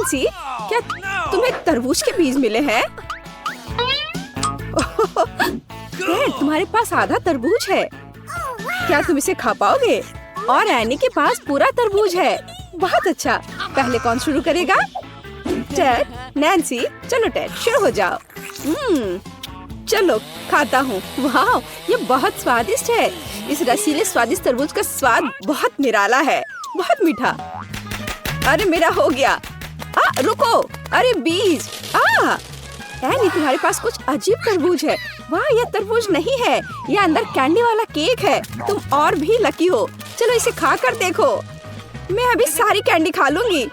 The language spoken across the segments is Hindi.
नैन्सी, क्या तुम्हें तरबूज के बीज मिले हैं? डैड, तुम्हारे पास आधा तरबूज है। क्या तुम इसे खा पाओगे? और एनी के पास पूरा तरबूज है। बहुत अच्छा। पहले कौन शुरू करेगा? टेड, नैन्सी, चलो टेड शुरू हो जाओ। चलो खाता हूँ। वाह, ये बहुत स्वादिष्ट है। इस रसीले स्वादिष्ट तरबूज का स्वाद बहुत निराला है, बहुत मीठा। अरे मेरा हो गया। रुको, अरे बीज। एनी, तुम्हारे पास कुछ अजीब तरबूज है। वाह, यह तरबूज नहीं है, यह अंदर कैंडी वाला केक है। तुम और भी लकी हो। चलो इसे खा कर देखो। मैं अभी सारी कैंडी खा लूंगी।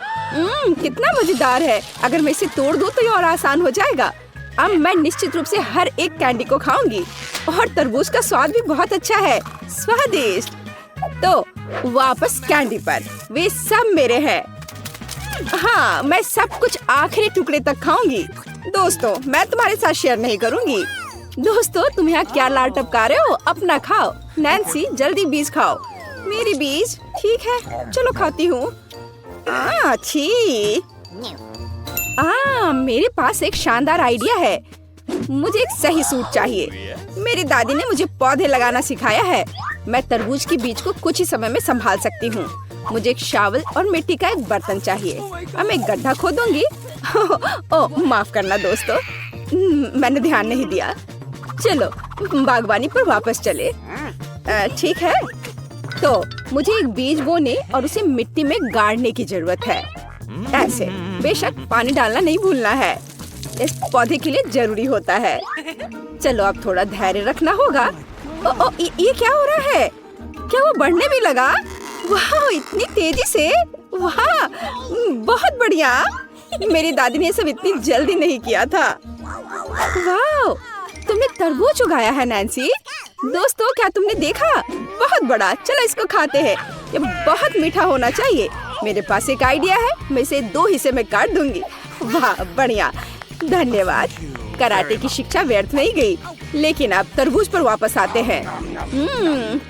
कितना मजेदार है। अगर मैं इसे तोड़ दूं तो ये और आसान हो जाएगा। अब मैं निश्चित रूप से हर एक कैंडी को खाऊंगी। और तरबूज का स्वाद भी बहुत अच्छा है, स्वादिष्ट। तो वापस कैंडी पर। वे सब मेरे हैं। हाँ, मैं सब कुछ आखिरी टुकड़े तक खाऊंगी। दोस्तों, मैं तुम्हारे साथ शेयर नहीं करूंगी। दोस्तों, तुम यहाँ क्या लाल टपका रहे हो? अपना खाओ। नैन्सी, जल्दी बीज खाओ। मेरी बीज? ठीक है, चलो खाती हूँ। अच्छी। मेरे पास एक शानदार आइडिया है। मुझे एक सही सूट चाहिए। मेरी दादी ने मुझे पौधे लगाना सिखाया है। मैं तरबूज के बीज को कुछ ही समय में संभाल सकती हूँ। मुझे एक शावल और मिट्टी का एक बर्तन चाहिए। अब मैं एक गड्ढा खोदूंगी। ओह, माफ करना दोस्तों, मैंने ध्यान नहीं दिया। चलो बागवानी पर वापस चले। ठीक है, तो मुझे एक बीज बोने और उसे मिट्टी में गाड़ने की जरूरत है। ऐसे, बेशक पानी डालना नहीं भूलना है। इस पौधे के लिए जरूरी होता है। चलो अब थोड़ा धैर्य रखना होगा। ये क्या हो रहा है? क्या वो बढ़ने भी लगा? वाह, इतनी तेजी से! वाह, बहुत बढ़िया। मेरी दादी ने सब इतनी जल्दी नहीं किया था। वाह, तुमने तरबूज उगाया है नैन्सी। दोस्तों, क्या तुमने देखा? बहुत बड़ा। चलो इसको खाते हैं। ये बहुत मीठा होना चाहिए। मेरे पास एक आइडिया है। मैं इसे 2 हिस्से में काट दूंगी। वाह, बढ़िया, धन्यवाद। कराटे की शिक्षा व्यर्थ नहीं गई। लेकिन अब तरबूज पर वापस आते हैं।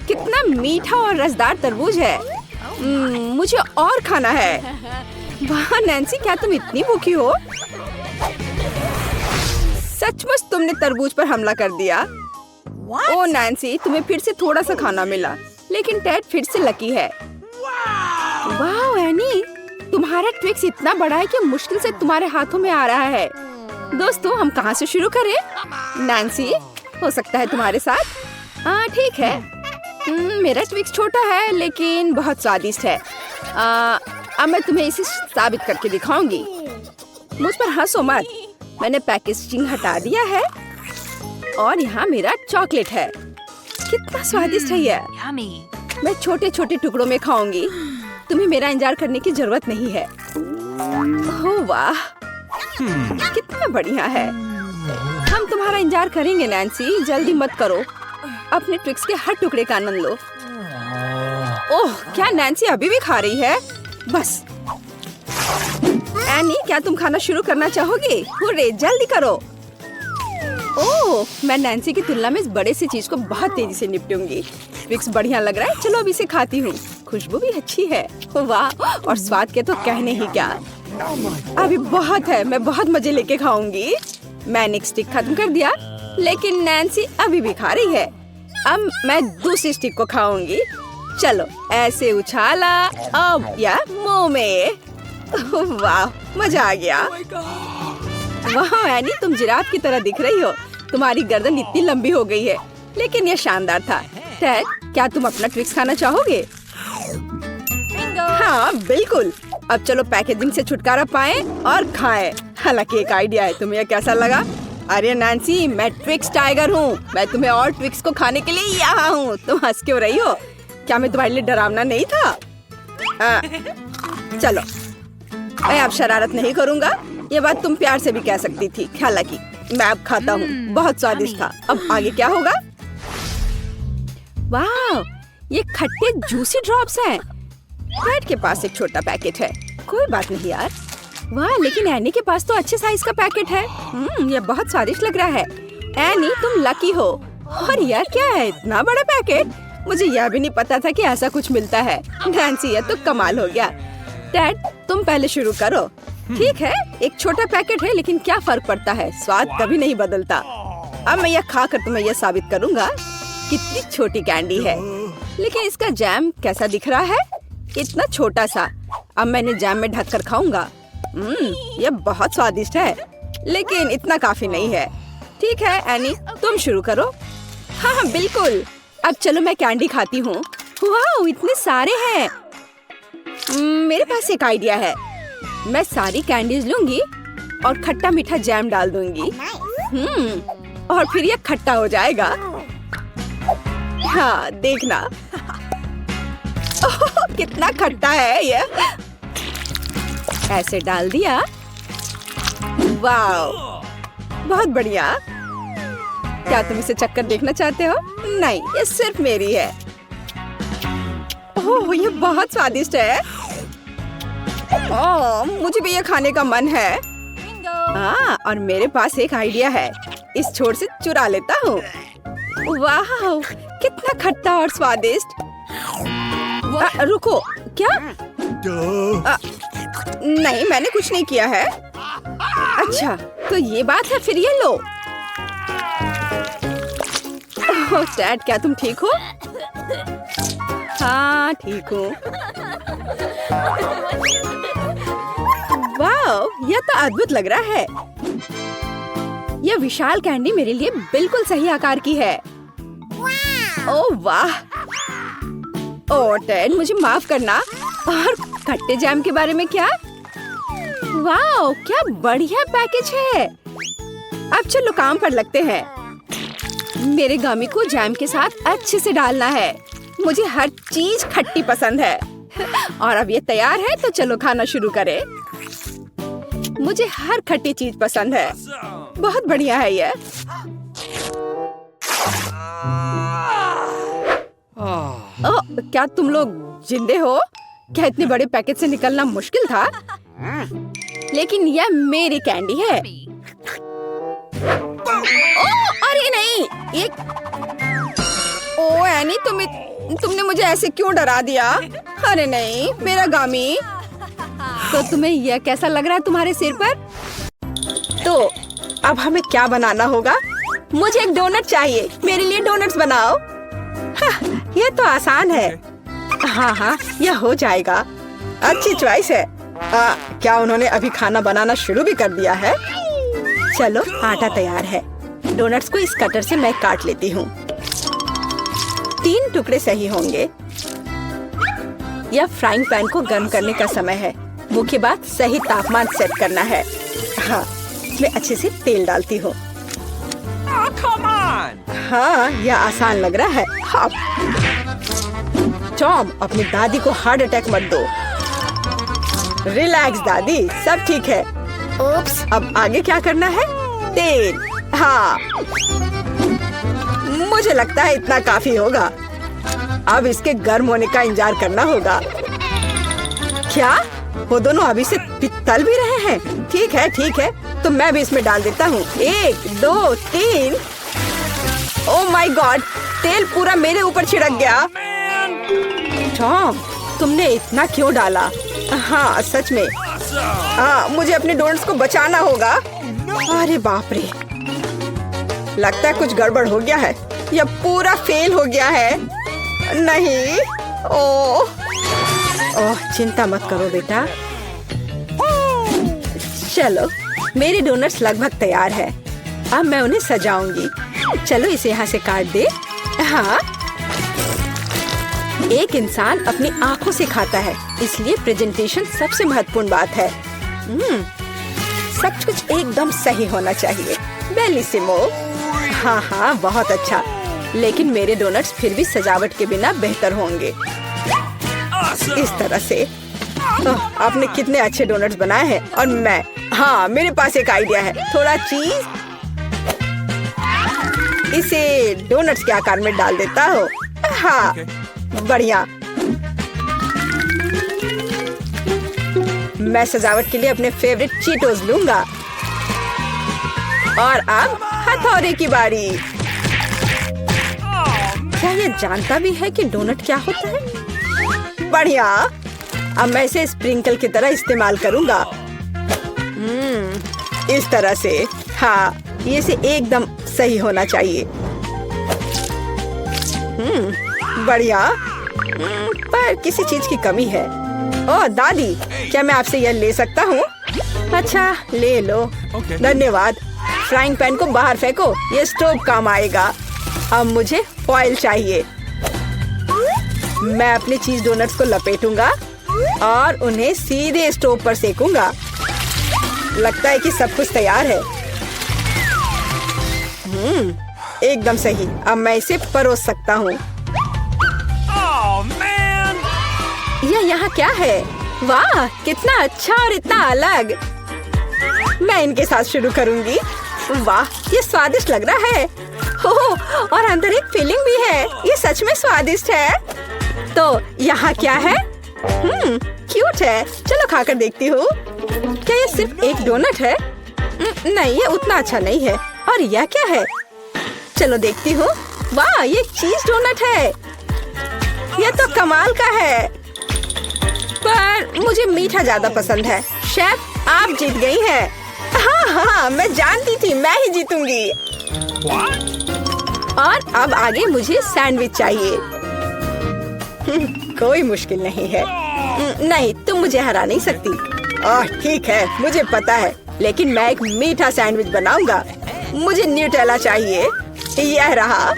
कितना मीठा और रसदार तरबूज है। मुझे और खाना है। वाह नैन्सी, क्या तुम इतनी भूखी हो? सचमुच तुमने तरबूज पर हमला कर दिया। ओ नैन्सी, तुम्हें फिर से थोड़ा सा खाना मिला। लेकिन टेड फिर से लकी है। वाह एनी, तुम्हारा ट्विक्स इतना बड़ा है कि मुश्किल से तुम्हारे हाथों में आ रहा है। दोस्तों, हम कहाँ से शुरू करें? नैन्सी, हो सकता है तुम्हारे साथ। ठीक है। मेरा ट्विक्स छोटा है लेकिन बहुत स्वादिष्ट है। अब मैं तुम्हें इसे साबित करके दिखाऊंगी। मुझ पर हंसो मत। मैंने पैकेजिंग हटा दिया है और यहाँ मेरा चॉकलेट है। कितना स्वादिष्ट है यह। मैं छोटे छोटे टुकड़ों में खाऊंगी। तुम्हें मेरा इंतजार करने की जरूरत नहीं है। ओह वाह, कितना बढ़िया है। हम तुम्हारा इंतजार करेंगे नैन्सी, जल्दी मत करो। अपने ट्विक्स के हर टुकड़े का आनंद लो। ओह, क्या नैन्सी अभी भी खा रही है? बस। एनी, क्या तुम खाना शुरू करना चाहोगी? हुर्रे, जल्दी करो। ओह, मैं नैन्सी की तुलना में इस बड़े से चीज को बहुत तेजी से निपटूंगी। ट्विक्स बढ़िया लग रहा है। चलो अब इसे खाती हूँ। खुशबू भी अच्छी है। वाह, और स्वाद के तो कहने ही क्या। अभी बहुत है, मैं बहुत मजे लेके खाऊंगी। मैंने एक स्टिक खत्म कर दिया, लेकिन नैन्सी अभी भी खा रही है। अब मैं दूसरी स्टिक को खाऊंगी। चलो ऐसे उछाला, अब या मुंह में। वाह, मजा आ गया। वाह एनी, तुम जिराफ की तरह दिख रही हो। तुम्हारी गर्दन इतनी लंबी हो गई है, लेकिन यह शानदार था। टेड, क्या तुम अपना ट्विक्स खाना चाहोगे? हाँ बिल्कुल। अब चलो पैकेजिंग से छुटकारा पाएं और खाएं। हालांकि एक आइडिया है, तुम्हें कैसा लगा? अरे नैन्सी, मैं ट्विक्स टाइगर हूँ। मैं तुम्हें और ट्विक्स को खाने के लिए यहाँ हूँ। तुम हंस क्यों रही हो? क्या मैं तुम्हारे लिए डरावना नहीं था? चलो, मैं अब शरारत नहीं करूँगा। ये बात तुम प्यार से भी कह सकती थी। हालांकि मैं अब खाता हूँ। बहुत स्वादिष्ट था। अब आगे क्या होगा? वाह, ये खट्टे जूसी ड्रॉप्स हैं। टेड के पास एक छोटा पैकेट है। कोई बात नहीं यार। वाह, लेकिन एनी के पास तो अच्छे साइज का पैकेट है। ये बहुत स्वादिष्ट लग रहा है। एनी, तुम लकी हो। और यह क्या है, इतना बड़ा पैकेट? मुझे यह भी नहीं पता था कि ऐसा कुछ मिलता है। नैन्सी, यह तो कमाल हो गया। टेड, तुम पहले शुरू करो। ठीक है, एक छोटा पैकेट है, लेकिन क्या फर्क पड़ता है, स्वाद कभी नहीं बदलता। अब मैं यह खाकर तुम्हें यह साबित करूंगा कितनी छोटी कैंडी है। लेकिन इसका जैम कैसा दिख रहा है, इतना छोटा सा। अब मैं इन्हें जैम में ढककर खाऊंगा। यह बहुत स्वादिष्ट है, लेकिन इतना काफी नहीं है। ठीक है एनी, तुम शुरू करो। हाँ हाँ बिल्कुल। अब चलो मैं कैंडी खाती हूँ। वाह, इतने सारे हैं। मेरे पास एक आइडिया है। मैं सारी कैंडीज लूंगी और खट्टा मीठा जैम डाल दूंगी। और फिर ये खट्टा हो जाएगा। हाँ देखना। ओह, कितना खट्टा है ये। ऐसे डाल दिया। वाह, बहुत बढ़िया। क्या तुम इसे चक्कर देखना चाहते हो? नहीं, ये सिर्फ मेरी है। ओह, ये बहुत स्वादिष्ट है। ओह, मुझे भी ये खाने का मन है। हाँ, और मेरे पास एक आइडिया है। इस छोर से चुरा लेता हूँ। वाह, कितना खट्टा और स्वादिष्ट। रुको, क्या? नहीं, मैंने कुछ नहीं किया है। अच्छा, तो ये बात है, फिर ये लो। ओह डैड, क्या तुम ठीक हो? हाँ ठीक हूँ। वाह, यह तो अद्भुत लग रहा है। यह विशाल कैंडी मेरे लिए बिल्कुल सही आकार की है। ओह वाह। ओह डैड, मुझे माफ करना। और खट्टे जैम के बारे में क्या? वाह, क्या बढ़िया पैकेज है। अब चलो काम पर लगते हैं। मेरे गमी को जैम के साथ अच्छे से डालना है। मुझे हर चीज खट्टी पसंद है। और अब ये तैयार है, तो चलो खाना शुरू करें। मुझे हर खट्टी चीज पसंद है। बहुत बढ़िया है ये। ओह, क्या तुम लोग जिंदे हो? क्या इतने बड़े पैकेट से निकलना मुश्किल था? लेकिन यह मेरी कैंडी है। ओह, अरे नहीं, ये। ओह एनी, तुमने मुझे ऐसे क्यों डरा दिया? अरे नहीं, मेरा गामी। तो तुम्हें यह कैसा लग रहा है तुम्हारे सिर पर? तो अब हमें क्या बनाना होगा? मुझे एक डोनट चाहिए। मेरे लिए डोनट्स बनाओ। हाँ, यह तो आसान है। हाँ हाँ, यह हो जाएगा। अच्छी चॉइस है। क्या उन्होंने अभी खाना बनाना शुरू भी कर दिया है? चलो, आटा तैयार है। डोनट्स को इस कटर से मैं काट लेती हूँ। 3 टुकड़े सही होंगे। यह फ्राइंग पैन को गर्म करने का समय है। मुख्य बात, सही तापमान सेट करना है। हाँ, मैं अच्छे से तेल डालती हूँ। हाँ, यह आसान लग रहा है। हाँ। टॉम, अपनी दादी को हार्ट अटैक मत दो। रिलैक्स दादी, सब ठीक है। ओप्स, अब आगे क्या करना है? तेल। हाँ, मुझे लगता है इतना काफी होगा। अब इसके गर्म होने का इंतजार करना होगा। क्या वो दोनों अभी से तल भी रहे हैं? ठीक है, तो मैं भी इसमें डाल देता हूँ। 1 2 3। ओह माय गॉड, तेल पूरा मेरे ऊपर छिड़क गया। टॉम, तुमने इतना क्यों डाला? हाँ सच में। हाँ, मुझे अपने डोनट्स को बचाना होगा। अरे बाप रे, लगता है कुछ गड़बड़ हो गया है। यह पूरा फेल हो गया है। नहीं। ओह, चिंता मत करो बेटा। चलो, मेरे डोनट्स लगभग तैयार है। अब मैं उन्हें सजाऊंगी। चलो, इसे यहाँ से काट दे। हाँ, एक इंसान अपनी आंखों से खाता है, इसलिए प्रेजेंटेशन सबसे महत्वपूर्ण बात है। सब कुछ एकदम सही होना चाहिए। बेलिसिमो। हाँ हाँ, बहुत अच्छा। लेकिन मेरे डोनट्स फिर भी सजावट के बिना बेहतर होंगे। इस तरह से। आपने कितने अच्छे डोनट्स बनाए हैं। और मैं, हाँ, मेरे पास एक आइडिया है। थोड़ा चीज इसे डोनट्स के आकार में डाल देता हूँ। हाँ, बढ़िया। मैं सजावट के लिए अपने फेवरेट चीटोस लूंगा। और अब हथौड़े की बारी। क्या ये जानता भी है कि डोनट क्या होता है? बढ़िया। अब मैं इसे स्प्रिंकल की तरह इस्तेमाल करूंगा। इस तरह से। हाँ, ये से एकदम सही होना चाहिए। बढ़िया। पर किसी चीज की कमी है। ओह दादी, क्या मैं आपसे यह ले सकता हूँ? अच्छा, ले लो। धन्यवाद। फ्राइंग पैन को बाहर फेंको, ये स्टोव काम आएगा। अब मुझे फॉइल चाहिए। मैं अपने चीज डोनट्स को लपेटूंगा और उन्हें सीधे स्टोव पर सेकूंगा। लगता है कि सब कुछ तैयार है। एकदम सही। अब मैं इसे परोस सकता हूँ। यह यहाँ क्या है? वाह, कितना अच्छा और इतना अलग। मैं इनके साथ शुरू करूंगी। वाह, ये स्वादिष्ट लग रहा है। ओह, और अंदर एक फिलिंग भी है। ये सच में स्वादिष्ट है। तो यहाँ क्या है? क्यूट है। चलो खाकर देखती हूँ। क्या ये सिर्फ एक डोनट है? नहीं, ये उतना अच्छा नहीं है। और यह क्या है? चलो देखती हूँ। वाह, ये चीज डोनट है। यह तो कमाल का है। पर मुझे मीठा ज्यादा पसंद है। शेफ, आप जीत गई हैं। हाँ, मैं जानती थी मैं ही जीतूंगी। और अब आगे मुझे सैंडविच चाहिए। कोई मुश्किल नहीं है। नहीं, तुम मुझे हरा नहीं सकती। ठीक है, मुझे पता है, लेकिन मैं एक मीठा सैंडविच बनाऊंगा। मुझे न्यूटेला चाहिए। यह रहा।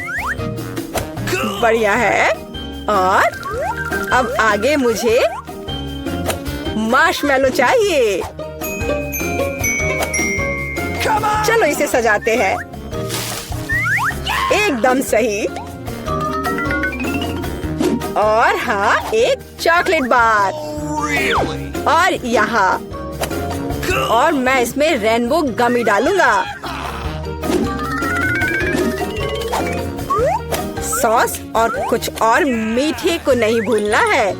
बढ़िया है। और अब आगे मुझे मार्शमैलो चाहिए। चलो इसे सजाते हैं। एकदम सही। और हाँ, एक चॉकलेट बार। और यहाँ। और मैं इसमें रेनबो गमी डालूंगा। सॉस और कुछ और मीठे को नहीं भूलना है।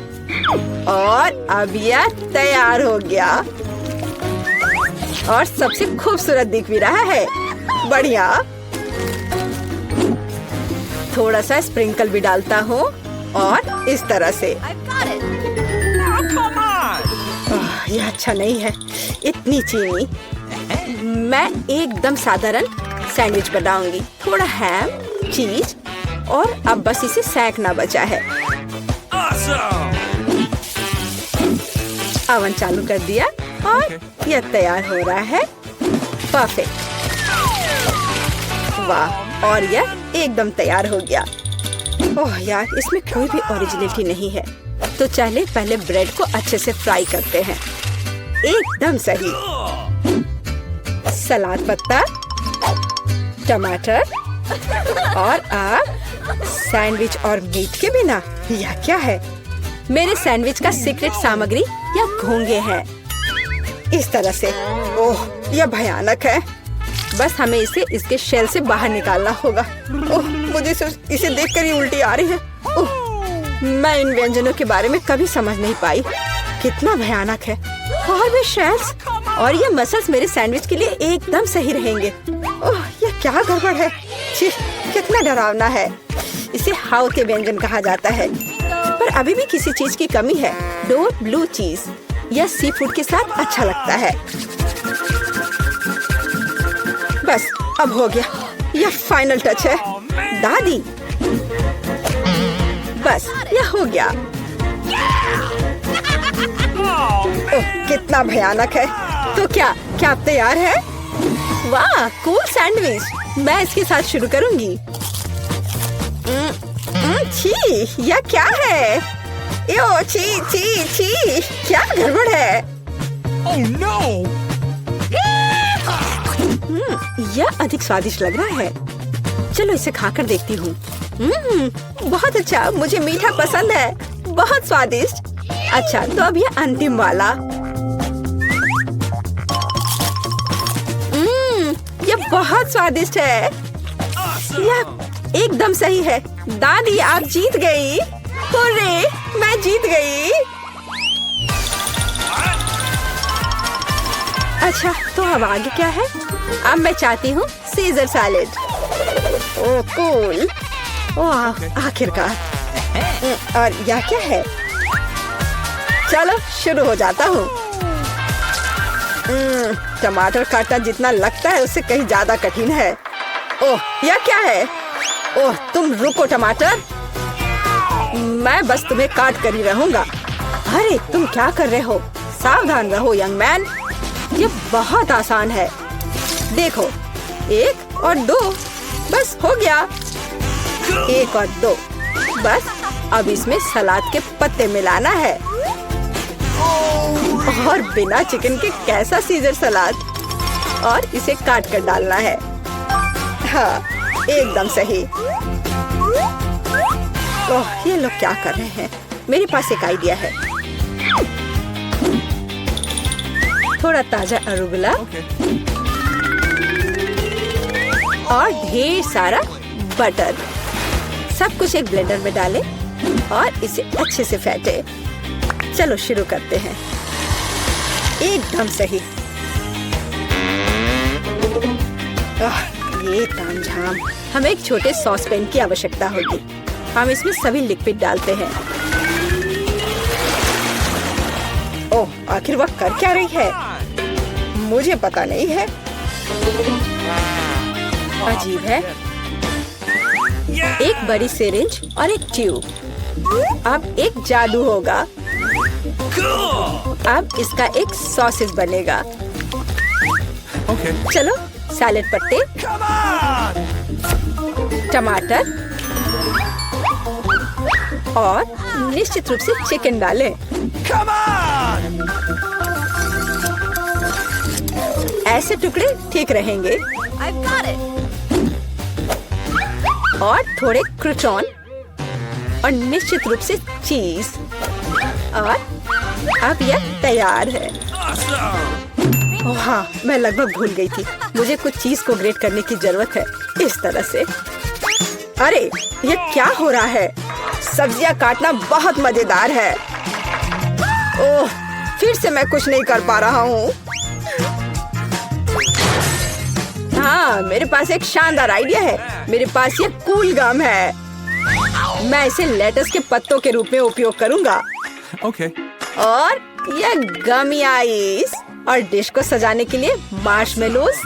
और अब यह तैयार हो गया। और सबसे खूबसूरत दिख भी रहा है। बढ़िया। थोड़ा सा स्प्रिंकल भी डालता हूँ और इस तरह से। यह अच्छा नहीं है, इतनी चीनी। मैं एकदम साधारण सैंडविच बनाऊंगी। थोड़ा हैम, चीज और अब बस इसे सेकना बचा है। ओवन चालू कर दिया और यह तैयार हो रहा है। परफेक्ट। वाह, और यह एकदम तैयार हो गया। ओह यार, इसमें कोई भी ओरिजिनलिटी नहीं है। तो चले पहले ब्रेड को अच्छे से फ्राई करते हैं। एकदम सही। सलाद पत्ता, टमाटर और आप सैंडविच और मीट के बिना यह क्या है? मेरे सैंडविच का सीक्रेट सामग्री यह घोंगे हैं। इस तरह से। ओह, यह भयानक है। बस हमें इसे इसके शेल से बाहर निकालना होगा। ओह, मुझे इसे देखकर ही उल्टी आ रही है। ओह, मैं इन व्यंजनों के बारे में कभी समझ नहीं पाई। कितना भयानक है। और भी शेल्स और ये मसल्स मेरे सैंडविच के लिए एकदम सही रहेंगे। ओह, यह क्या गड़बड़ है। छी, कितना डरावना है। इसे हाउ के व्यंजन कहा जाता है। पर अभी भी किसी चीज की कमी है। डोर ब्लू चीज। यह सी फूड के साथ अच्छा लगता है। बस, अब हो गया। यह फाइनल टच है। दादी, बस यह हो गया। ओह, कितना भयानक है। तो क्या आप तैयार है? वाह, कूल सैंडविच। मैं इसके साथ शुरू करूंगी। छी, यह क्या है? यो, छी छी छी, क्या गड़बड़ है? Oh no! यह अधिक स्वादिष्ट लग रहा है। चलो इसे खाकर देखती हूँ। बहुत अच्छा, मुझे मीठा पसंद है। बहुत स्वादिष्ट। अच्छा, तो अब यह अंतिम वाला। यह बहुत स्वादिष्ट है। यह एकदम सही है। दादी, आप जीत गई। हुर्रे, मैं जीत गई। अच्छा, तो अब आगे क्या है? अब मैं चाहती हूँ सीजर सैलेड। ओह कूल। ओह, आखिरकार। और यह क्या है? चलो शुरू हो जाता हूँ। टमाटर काटना जितना लगता है उससे कहीं ज्यादा कठिन है। ओह, यह क्या है? ओह, तुम रुको टमाटर, मैं बस तुम्हें काट कर ही रहूंगा। अरे तुम क्या कर रहे हो? सावधान रहो यंग मैन, ये बहुत आसान है। देखो, 1 और 2, बस हो गया। 1 और 2, बस अब इसमें सलाद के पत्ते मिलाना है। और बिना चिकन के कैसा सीजर सलाद, और इसे काट कर डालना है। हाँ, एकदम सही। ओह, ये लोग क्या कर रहे हैं? मेरे पास एक आइडिया है। थोड़ा ताजा अरुगुला और ढेर सारा बटर, सब कुछ एक ब्लेंडर में डालें और इसे अच्छे से फेंटे। चलो शुरू करते हैं। एकदम सही। ये तामझाम। हमें एक छोटे सॉस पैन की आवश्यकता होगी। हम इसमें सभी लिक्विड डालते हैं। ओह, आखिर वह कर क्या रही है? मुझे पता नहीं है। अजीब है। एक बड़ी सिरिंज और एक ट्यूब। अब एक जादू होगा। अब इसका एक सॉसेज बनेगा। चलो, सैलेड पत्ते, टमाटर और निश्चित रूप से चिकन डालें। ऐसे टुकड़े ठीक रहेंगे। और थोड़े क्रूटॉन और निश्चित रूप से चीज। और अब यह तैयार है। ओह हाँ, मैं लगभग भूल गई थी। मुझे कुछ चीज को ग्रेट करने की जरूरत है। इस तरह से। अरे, ये क्या हो रहा है? सब्जियां काटना बहुत मजेदार है। ओह, फिर से मैं कुछ नहीं कर पा रहा हूँ। हाँ, मेरे पास एक शानदार आइडिया है। मेरे पास ये कूल गम है। मैं इसे लेटस के पत्तों के रूप में उपयोग करूँगा। Okay. और ये गमी आइस, और डिश को सजाने के लिए मार्शमेलोस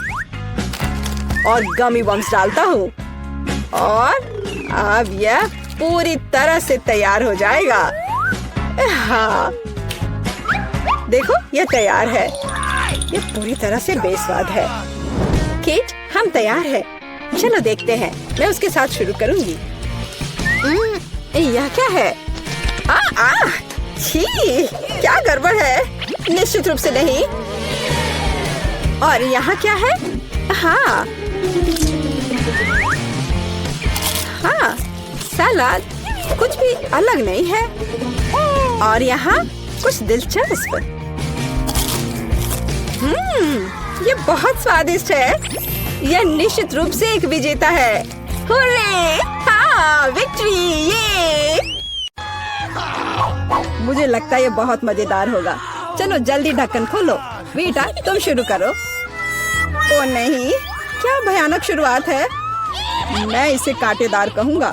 और गमी बम्स डालता हूँ। और अब यह पूरी तरह से तैयार हो जाएगा। हाँ, देखो, यह तैयार है। यह पूरी तरह से बेस्वाद है। किट, हम तैयार हैं। चलो देखते हैं। मैं उसके साथ शुरू करूंगी। यह क्या है? छी, क्या गड़बड़ है? निश्चित रूप से नहीं। और यहाँ क्या है? हाँ, सलाद, कुछ भी अलग नहीं है। और यहाँ कुछ दिलचस्प। ये बहुत स्वादिष्ट है। यह निश्चित रूप से एक विजेता है। हुर्रे! हाँ, विक्ट्री! ये मुझे लगता है ये बहुत मजेदार होगा। चलो जल्दी ढक्कन खोलो। बेटा, तुम शुरू करो। ओ नहीं, क्या भयानक शुरुआत है। मैं इसे कांटेदार कहूँगा।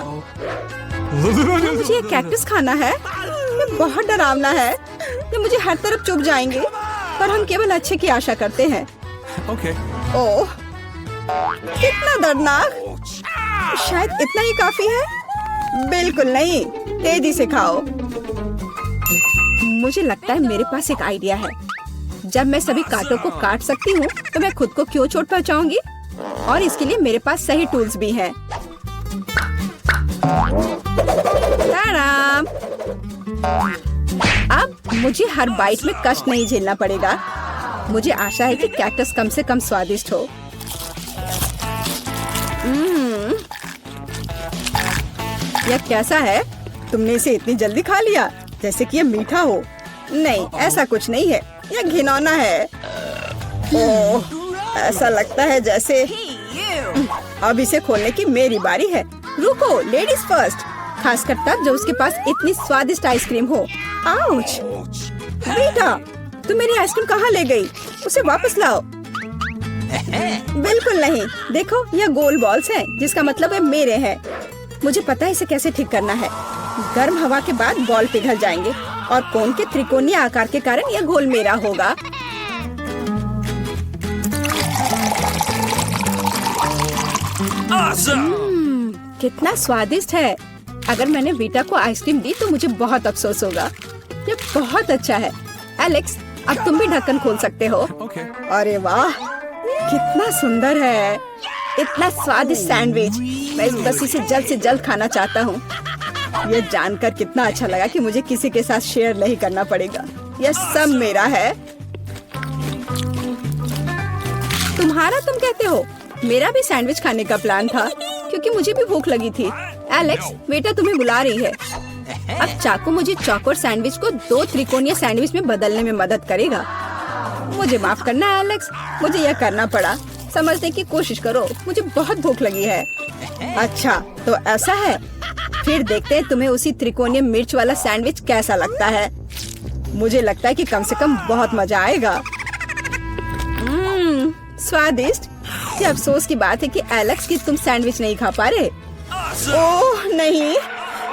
मुझे ये कैक्टस खाना है। ये बहुत डरावना है। ये मुझे हर तरफ चुभ जाएंगे। पर हम केवल अच्छे की आशा करते हैं। Okay. ओह, कितना दर्दनाक। शायद इतना ही काफी है। बिल्कुल नहीं, तेजी से खाओ। मुझे लगता है मेरे पास एक आइडिया है। जब मैं सभी कांटों को काट सकती हूँ, तो मैं खुद को क्यों चोट पहुँचाऊंगी? और इसके लिए मेरे पास सही टूल्स भी हैं। ताराम! अब मुझे हर बाइट में कष्ट नहीं झेलना पड़ेगा। मुझे आशा है कि कैक्टस कम से कम स्वादिष्ट हो। यह कैसा है? तुमने इसे इतनी जल्दी खा लिया, जैसे कि यह मीठा हो। नहीं, ऐसा कुछ नहीं है। यह घिनौना है। ओह, ऐसा लगता है जैसे। अब इसे खोलने की मेरी बारी है। रुको, लेडीज फर्स्ट। खासकर तब जब उसके पास इतनी स्वादिष्ट आइसक्रीम हो। आउच! बेटा, तुम मेरी आइसक्रीम कहाँ ले गई? उसे वापस लाओ। बिल्कुल नहीं। देखो, यह गोल बॉल्स हैं, जिसका मतलब है मेरे हैं। मुझे पता है इसे कैसे ठीक करना है। गर्म हवा के बाद बॉल पिघल जाएंगे और कोन के त्रिकोणीय आकार के कारण यह गोल मेरा होगा। कितना स्वादिष्ट है। अगर मैंने बीटा को आइसक्रीम दी तो मुझे बहुत अफसोस होगा। ये बहुत अच्छा है। एलेक्स, अब तुम भी ढक्कन खोल सकते हो। अरे वाह, कितना सुंदर है। इतना स्वादिष्ट सैंडविच। मैं बस इसे जल्द से जल्द खाना चाहता हूँ। ये जानकर कितना अच्छा लगा कि मुझे किसी के साथ शेयर नहीं करना पड़ेगा। यह सब मेरा है। तुम्हारा तुम कहते हो? मेरा भी सैंडविच खाने का प्लान था क्योंकि मुझे भी भूख लगी थी। एलेक्स, बेटा तुम्हें बुला रही है। अब चाकू मुझे चौकोर सैंडविच को 2 त्रिकोणीय सैंडविच में बदलने में मदद करेगा। मुझे माफ करना एलेक्स, मुझे यह करना पड़ा। समझने की कोशिश करो, मुझे बहुत भूख लगी है। अच्छा, तो ऐसा है। फिर देखते हैं तुम्हें उसी त्रिकोणीय मिर्च वाला सैंडविच कैसा लगता है। मुझे लगता है कि कम से कम बहुत मजा आएगा। स्वादिष्ट। ये अफसोस की बात है कि एलेक्स कि तुम सैंडविच नहीं खा पा रहे। ओह नहीं,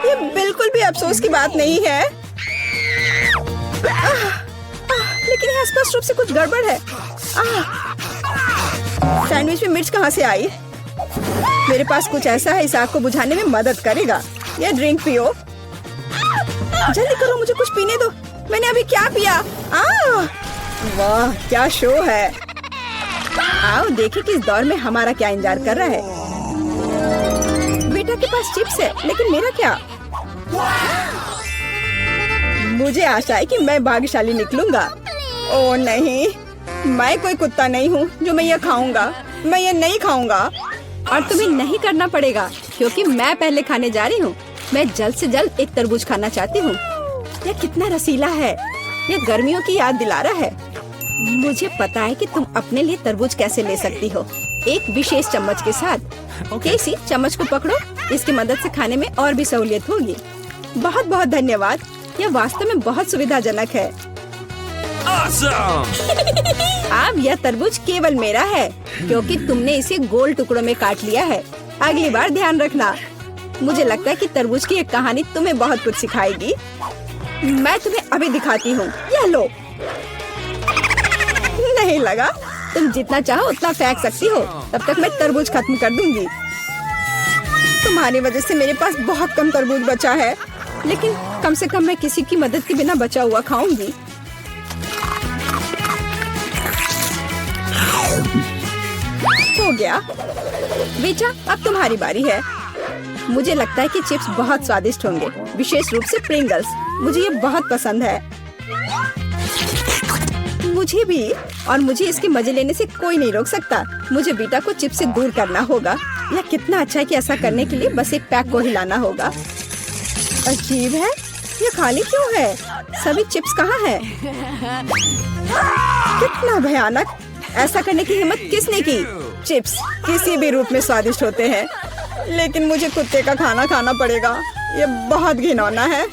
ये बिल्कुल भी अफसोस की बात नहीं है। लेकिन यहाँ स्पष्ट रूप से कुछ गड़बड़ है। सैंडविच में मिर्च कहाँ से आई? मेरे पास कुछ ऐसा है इस आग को बुझाने में मदद करेगा। ये ड्रिंक पियो। जल्दी करो, मुझे कुछ पीने दो। मैंने अभी क्या पिया? वाह, क्या शो है। आओ देखें कि इस दौर में हमारा क्या इंतजार कर रहा है। बेटा के पास चिप्स है, लेकिन मेरा क्या? मुझे आशा है कि मैं भाग्यशाली निकलूंगा। ओह नहीं, मैं कोई कुत्ता नहीं हूँ जो मैं ये खाऊंगा। मैं ये नहीं खाऊंगा। और तुम्हें नहीं करना पड़ेगा क्योंकि मैं पहले खाने जा रही हूँ। मैं जल्द से जल्द एक तरबूज खाना चाहती हूँ। यह कितना रसीला है। यह गर्मियों की याद दिला रहा है। मुझे पता है कि तुम अपने लिए तरबूज कैसे ले सकती हो, एक विशेष चम्मच के साथ। केसी, चम्मच को पकड़ो। इसकी मदद से खाने में और भी सहूलियत होगी। बहुत बहुत धन्यवाद। यह वास्तव में बहुत सुविधाजनक है। अब यह तरबूज केवल मेरा है क्योंकि तुमने इसे गोल टुकड़ों में काट लिया है। अगली बार ध्यान रखना। मुझे लगता है कि तरबूज की एक कहानी तुम्हें बहुत कुछ सिखाएगी। मैं तुम्हें अभी दिखाती हूँ। यह लो। नहीं लगा? तुम जितना चाहो उतना फेंक सकती हो। तब तक मैं तरबूज खत्म कर दूंगी। तुम्हारी वजह से मेरे पास बहुत कम तरबूज बचा है, लेकिन कम से कम मैं किसी की मदद के बिना बचा हुआ खाऊंगी। हो गया। बेटा, अब तुम्हारी बारी है। मुझे लगता है कि चिप्स बहुत स्वादिष्ट होंगे, विशेष रूप से प्रिंगल्स। मुझे ये बहुत पसंद है। मुझे भी। और मुझे इसके मजे लेने से कोई नहीं रोक सकता। मुझे बीटा को चिप्स से दूर करना होगा। यह कितना अच्छा है कि ऐसा करने के लिए बस एक पैक को हिलाना होगा। अजीब है, ये खाली क्यों है? सभी चिप्स कहाँ हैं? कितना भयानक। ऐसा करने की हिम्मत किसने की? चिप्स किसी भी रूप में स्वादिष्ट होते हैं, लेकिन मुझे कुत्ते का खाना खाना पड़ेगा। ये बहुत घिनौना है।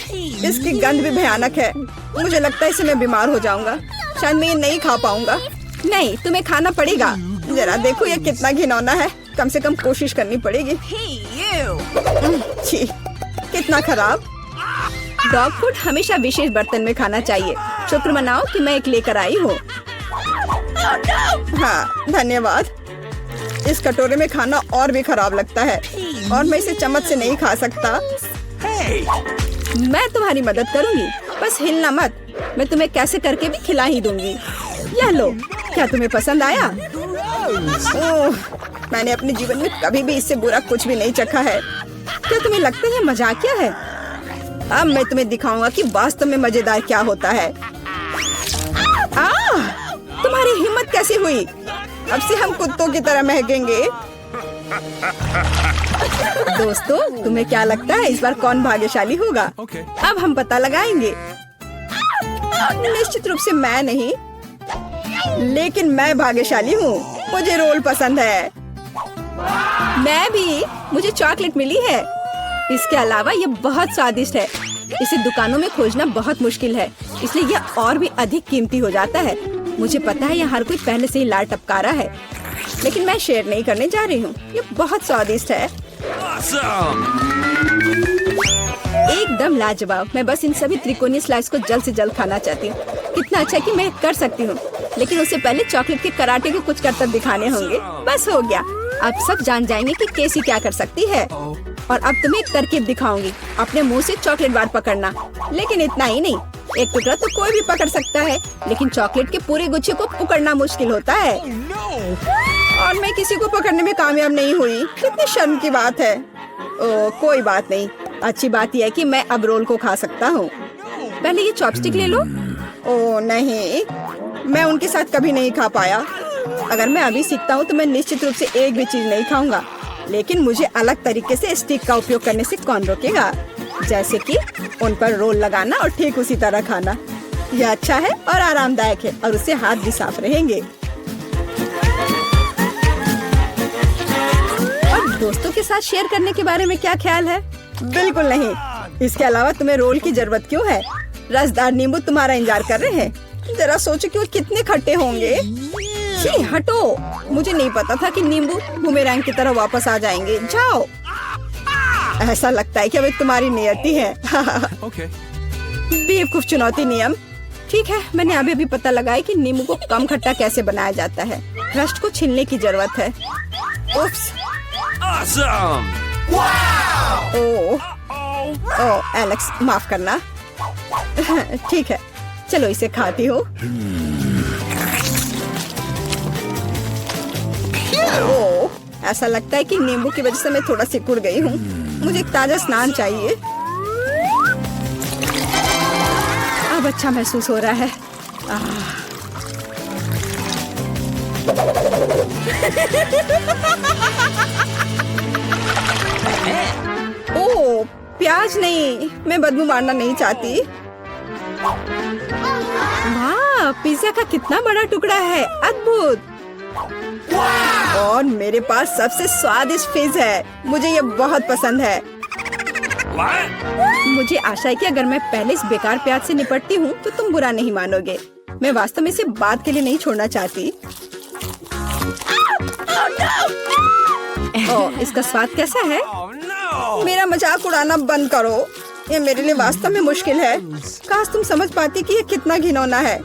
इसकी गंध भी भयानक है। मुझे लगता है इससे मैं बीमार हो जाऊंगा। शायद मैं ये नहीं खा पाऊंगा। नहीं, तुम्हें खाना पड़ेगा। जरा देखो ये कितना घिनौना है। कम से कम कोशिश करनी पड़ेगी। छी, कितना खराब। डॉग फूड हमेशा विशेष बर्तन में खाना चाहिए। शुक्र मनाओ कि मैं एक लेकर आई हूँ। हाँ, धन्यवाद। इस कटोरे में खाना और भी खराब लगता है और मैं इसे चम्मच से नहीं खा सकता। मैं तुम्हारी मदद करूंगी, बस हिलना मत। मैं तुम्हें कैसे करके भी खिला ही दूंगी। यह लो। क्या तुम्हें पसंद आया? ओह, मैंने अपने जीवन में कभी भी इससे बुरा कुछ भी नहीं चखा है। क्या तुम्हें लगता है ये मजाकिया है? अब मैं तुम्हें दिखाऊंगा कि वास्तव में मजेदार क्या होता है। तुम्हारी हिम्मत कैसी हुई? अब से हम कुत्तों की तरह महकेंगे। दोस्तों, तुम्हें क्या लगता है इस बार कौन भाग्यशाली होगा? अब हम पता लगाएंगे। निश्चित रूप से मैं नहीं, लेकिन मैं भाग्यशाली हूँ। मुझे रोल पसंद है। मैं भी। मुझे चॉकलेट मिली है। इसके अलावा ये बहुत स्वादिष्ट है। इसे दुकानों में खोजना बहुत मुश्किल है, इसलिए यह और भी अधिक कीमती हो जाता है। मुझे पता है यह हर कोई पहले से ही लाड़ टपका रहा है, लेकिन मैं शेयर नहीं करने जा रही हूँ। ये बहुत स्वादिष्ट है। एकदम लाजवाब। मैं बस इन सभी त्रिकोणीय स्लाइस को जल्द से जल्द खाना चाहती हूँ। कितना अच्छा कि मैं कर सकती हूँ, लेकिन उससे पहले चॉकलेट के कराटे के कुछ करतब दिखाने होंगे। बस हो गया, अब सब जान जाएंगे कि कैसी क्या कर सकती है। और अब तुम्हें एक तरकीब दिखाऊंगी। अपने मुंह से चॉकलेट बार पकड़ना, लेकिन इतना ही नहीं, एक टुकड़ा तो कोई भी पकड़ सकता है, लेकिन चॉकलेट के पूरे गुच्छे को पकड़ना मुश्किल होता है। और मैं किसी को पकड़ने में कामयाब नहीं हुई। कितनी शर्म की बात है। कोई बात नहीं, अच्छी बात यह है कि मैं अब रोल को खा सकता हूँ। पहले ये चॉपस्टिक ले लो। ओह नहीं, मैं उनके साथ कभी नहीं खा पाया। अगर मैं अभी सीखता हूँ तो मैं निश्चित रूप से एक भी चीज नहीं खाऊंगा, लेकिन मुझे अलग तरीके से स्टिक का उपयोग करने से कौन रोकेगा, जैसे कि उन पर रोल लगाना और ठीक उसी तरह खाना। यह अच्छा है और आरामदायक है, और उससे हाथ भी साफ रहेंगे। और दोस्तों के साथ शेयर करने के बारे में क्या ख्याल है? बिल्कुल नहीं। इसके अलावा तुम्हें रोल की जरूरत क्यों है? रसदार नींबू तुम्हारा इंतजार कर रहे हैं। जरा सोचो कि वो कितने खट्टे होंगे। छी, हटो। मुझे नहीं पता था कि नींबू बूमेरैंग की तरह वापस आ जाएंगे। जाओ। ऐसा लगता है कि अब तुम्हारी नियति है। बेवकूफ चुनौती नियम। ठीक है, मैंने अभी पता लगाया कि नींबू को कम खट्टा कैसे बनाया जाता है। क्रस्ट को छीलने की जरूरत है। उफ्स। ओह एलेक्स, माफ करना। ठीक है, चलो इसे खाती हूँ। ओह, ऐसा लगता है कि नींबू की वजह से मैं थोड़ा सिकुड़ गई हूँ। मुझे एक ताजा स्नान चाहिए। अब अच्छा महसूस हो रहा है। ओह, प्याज नहीं, मैं बदबू मारना नहीं चाहती। वाह, पिज्जा का कितना बड़ा टुकड़ा है, अद्भुत। और मेरे पास सबसे स्वादिष्ट फिज है। मुझे ये बहुत पसंद है। मुझे आशा है कि अगर मैं पहले इस बेकार प्याज से निपटती हूँ तो तुम बुरा नहीं मानोगे। मैं वास्तव में इसे बात के लिए नहीं छोड़ना चाहती। ओह, इसका स्वाद कैसा है? मेरा मजाक उड़ाना बंद करो। ये मेरे लिए वास्तव में मुश्किल है। काश तुम समझ पाती कि ये कितना घिनौना है।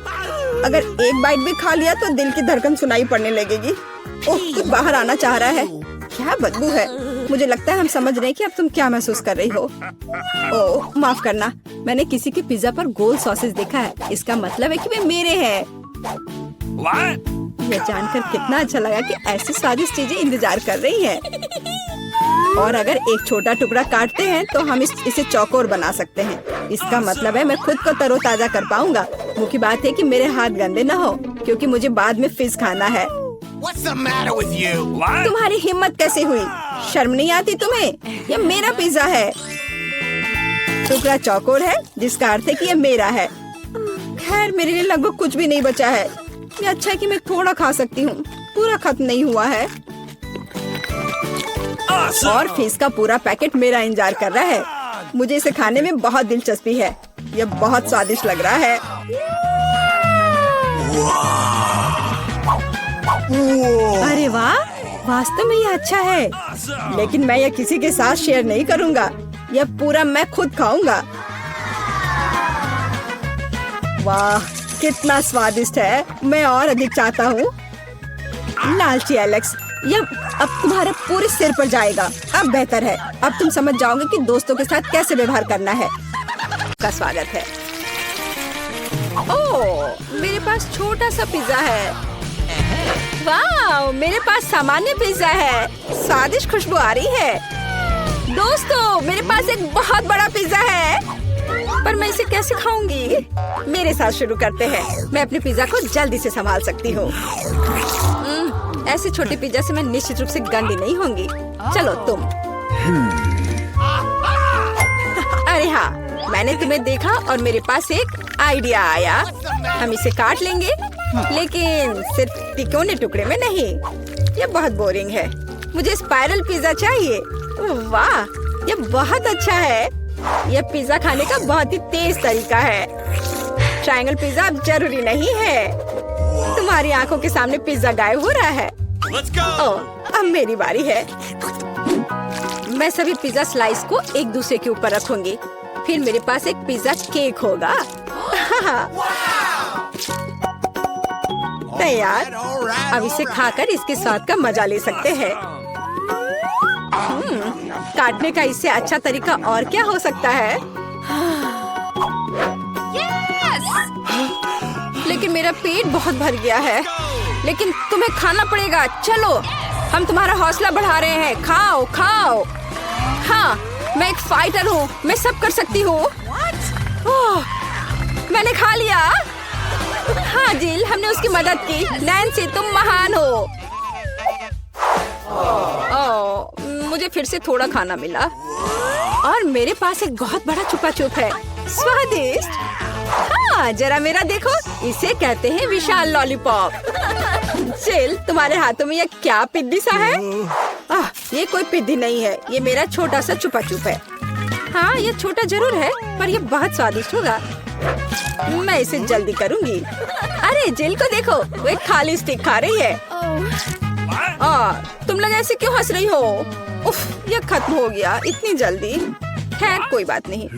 अगर एक बाइट भी खा लिया तो दिल की धड़कन सुनाई पड़ने लगेगी। ओह, कुछ बाहर आना चाह रहा है। क्या बदबू है। मुझे लगता है हम समझ रहे हैं कि अब तुम क्या महसूस कर रही हो। ओह, माफ करना। मैंने किसी के पिज्जा पर गोल सॉसेज देखा है। इसका मतलब है कि वे मेरे हैं। यह जानकर कितना अच्छा लगा कि ऐसी स्वादिष्ट चीजें इंतजार कर रही हैं। और अगर एक छोटा टुकड़ा काटते हैं तो हम इसे चौकोर बना सकते हैं। इसका मतलब है मैं खुद को तरोताजा कर पाऊंगा। मुख्य बात है कि मेरे हाथ गंदे न हो, क्योंकि मुझे बाद में फिज खाना है। तुम्हारी हिम्मत कैसे हुई? शर्म नहीं आती तुम्हें? यह मेरा पिज्जा है। टुकड़ा चौकोर है, जिसका अर्थ है कि यह मेरा है। खैर, मेरे लिए लगभग कुछ भी नहीं बचा है। ये अच्छा है कि मैं थोड़ा खा सकती हूँ। पूरा खत्म नहीं हुआ है। और फिश का पूरा पैकेट मेरा इंतजार कर रहा है। मुझे इसे खाने में बहुत दिलचस्पी है। यह बहुत स्वादिष्ट लग रहा है। अरे वाह, वास्तव में यह अच्छा है, लेकिन मैं यह किसी के साथ शेयर नहीं करूँगा। यह पूरा मैं खुद खाऊंगा। वाह, कितना स्वादिष्ट है। मैं और अधिक चाहता हूँ। लालची एलेक्स, यह अब तुम्हारे पूरे सिर पर जाएगा। अब बेहतर है। अब तुम समझ जाओगे कि दोस्तों के साथ कैसे व्यवहार करना है। का स्वागत है। ओह, मेरे पास छोटा सा पिज्जा है। वाह, मेरे पास सामान्य पिज्जा है। स्वादिष्ट खुशबू आ रही है। दोस्तों, मेरे पास एक बहुत बड़ा पिज्जा है, पर मैं इसे कैसे खाऊंगी? मेरे साथ शुरू करते हैं। मैं अपने पिज्जा को जल्दी से संभाल सकती हूँ। ऐसे छोटे पिज्जा से मैं निश्चित रूप से गंदी नहीं होंगी। चलो तुम। अरे हाँ, मैंने तुम्हें देखा और मेरे पास एक आइडिया आया। हम इसे काट लेंगे, लेकिन सिर्फ तिकोने टुकड़े में नहीं। ये बहुत बोरिंग है। मुझे स्पाइरल पिज्जा चाहिए। वाह, ये बहुत अच्छा है। यह पिज्जा खाने का बहुत ही तेज तरीका है। ट्रायंगल पिज्जा अब जरूरी नहीं है। तुम्हारी आंखों के सामने पिज्जा गायब हो रहा है। ओह, अब मेरी बारी है। मैं सभी पिज्जा स्लाइस को एक दूसरे के ऊपर रखूंगी। फिर मेरे पास एक पिज्जा केक होगा। तैयार। अब इसे खाकर इसके स्वाद का मजा ले सकते हैं। काटने का इससे अच्छा तरीका और क्या हो सकता है? लेकिन मेरा पेट बहुत भर गया है। लेकिन तुम्हें खाना पड़ेगा। चलो, हम तुम्हारा हौसला बढ़ा रहे हैं। खाओ खाओ। हाँ, मैं एक फाइटर हूँ। मैं सब कर सकती हूँ। मैंने खा लिया। हाँ जिल, हमने उसकी मदद की। नैन्सी, तुम महान हो। मुझे फिर से थोड़ा खाना मिला और मेरे पास एक बहुत बड़ा छुपा छुप है। स्वादिष्ट। हाँ, जरा मेरा देखो। इसे कहते हैं विशाल लॉलीपॉप। जिल, तुम्हारे हाथों में ये क्या पिद्दी सा है? ये कोई पिद्दी नहीं है। ये मेरा छोटा सा छुपा छुप है। हाँ, ये छोटा जरूर है, पर ये बहुत स्वादिष्ट होगा। मैं इसे जल्दी करूंगी। अरे जिल को देखो, वो एक खाली स्टिक खा रही है। तुम लोग ऐसे क्यों हंस रही हो? उफ, ये खत्म हो गया इतनी जल्दी। खैर, कोई बात नहीं।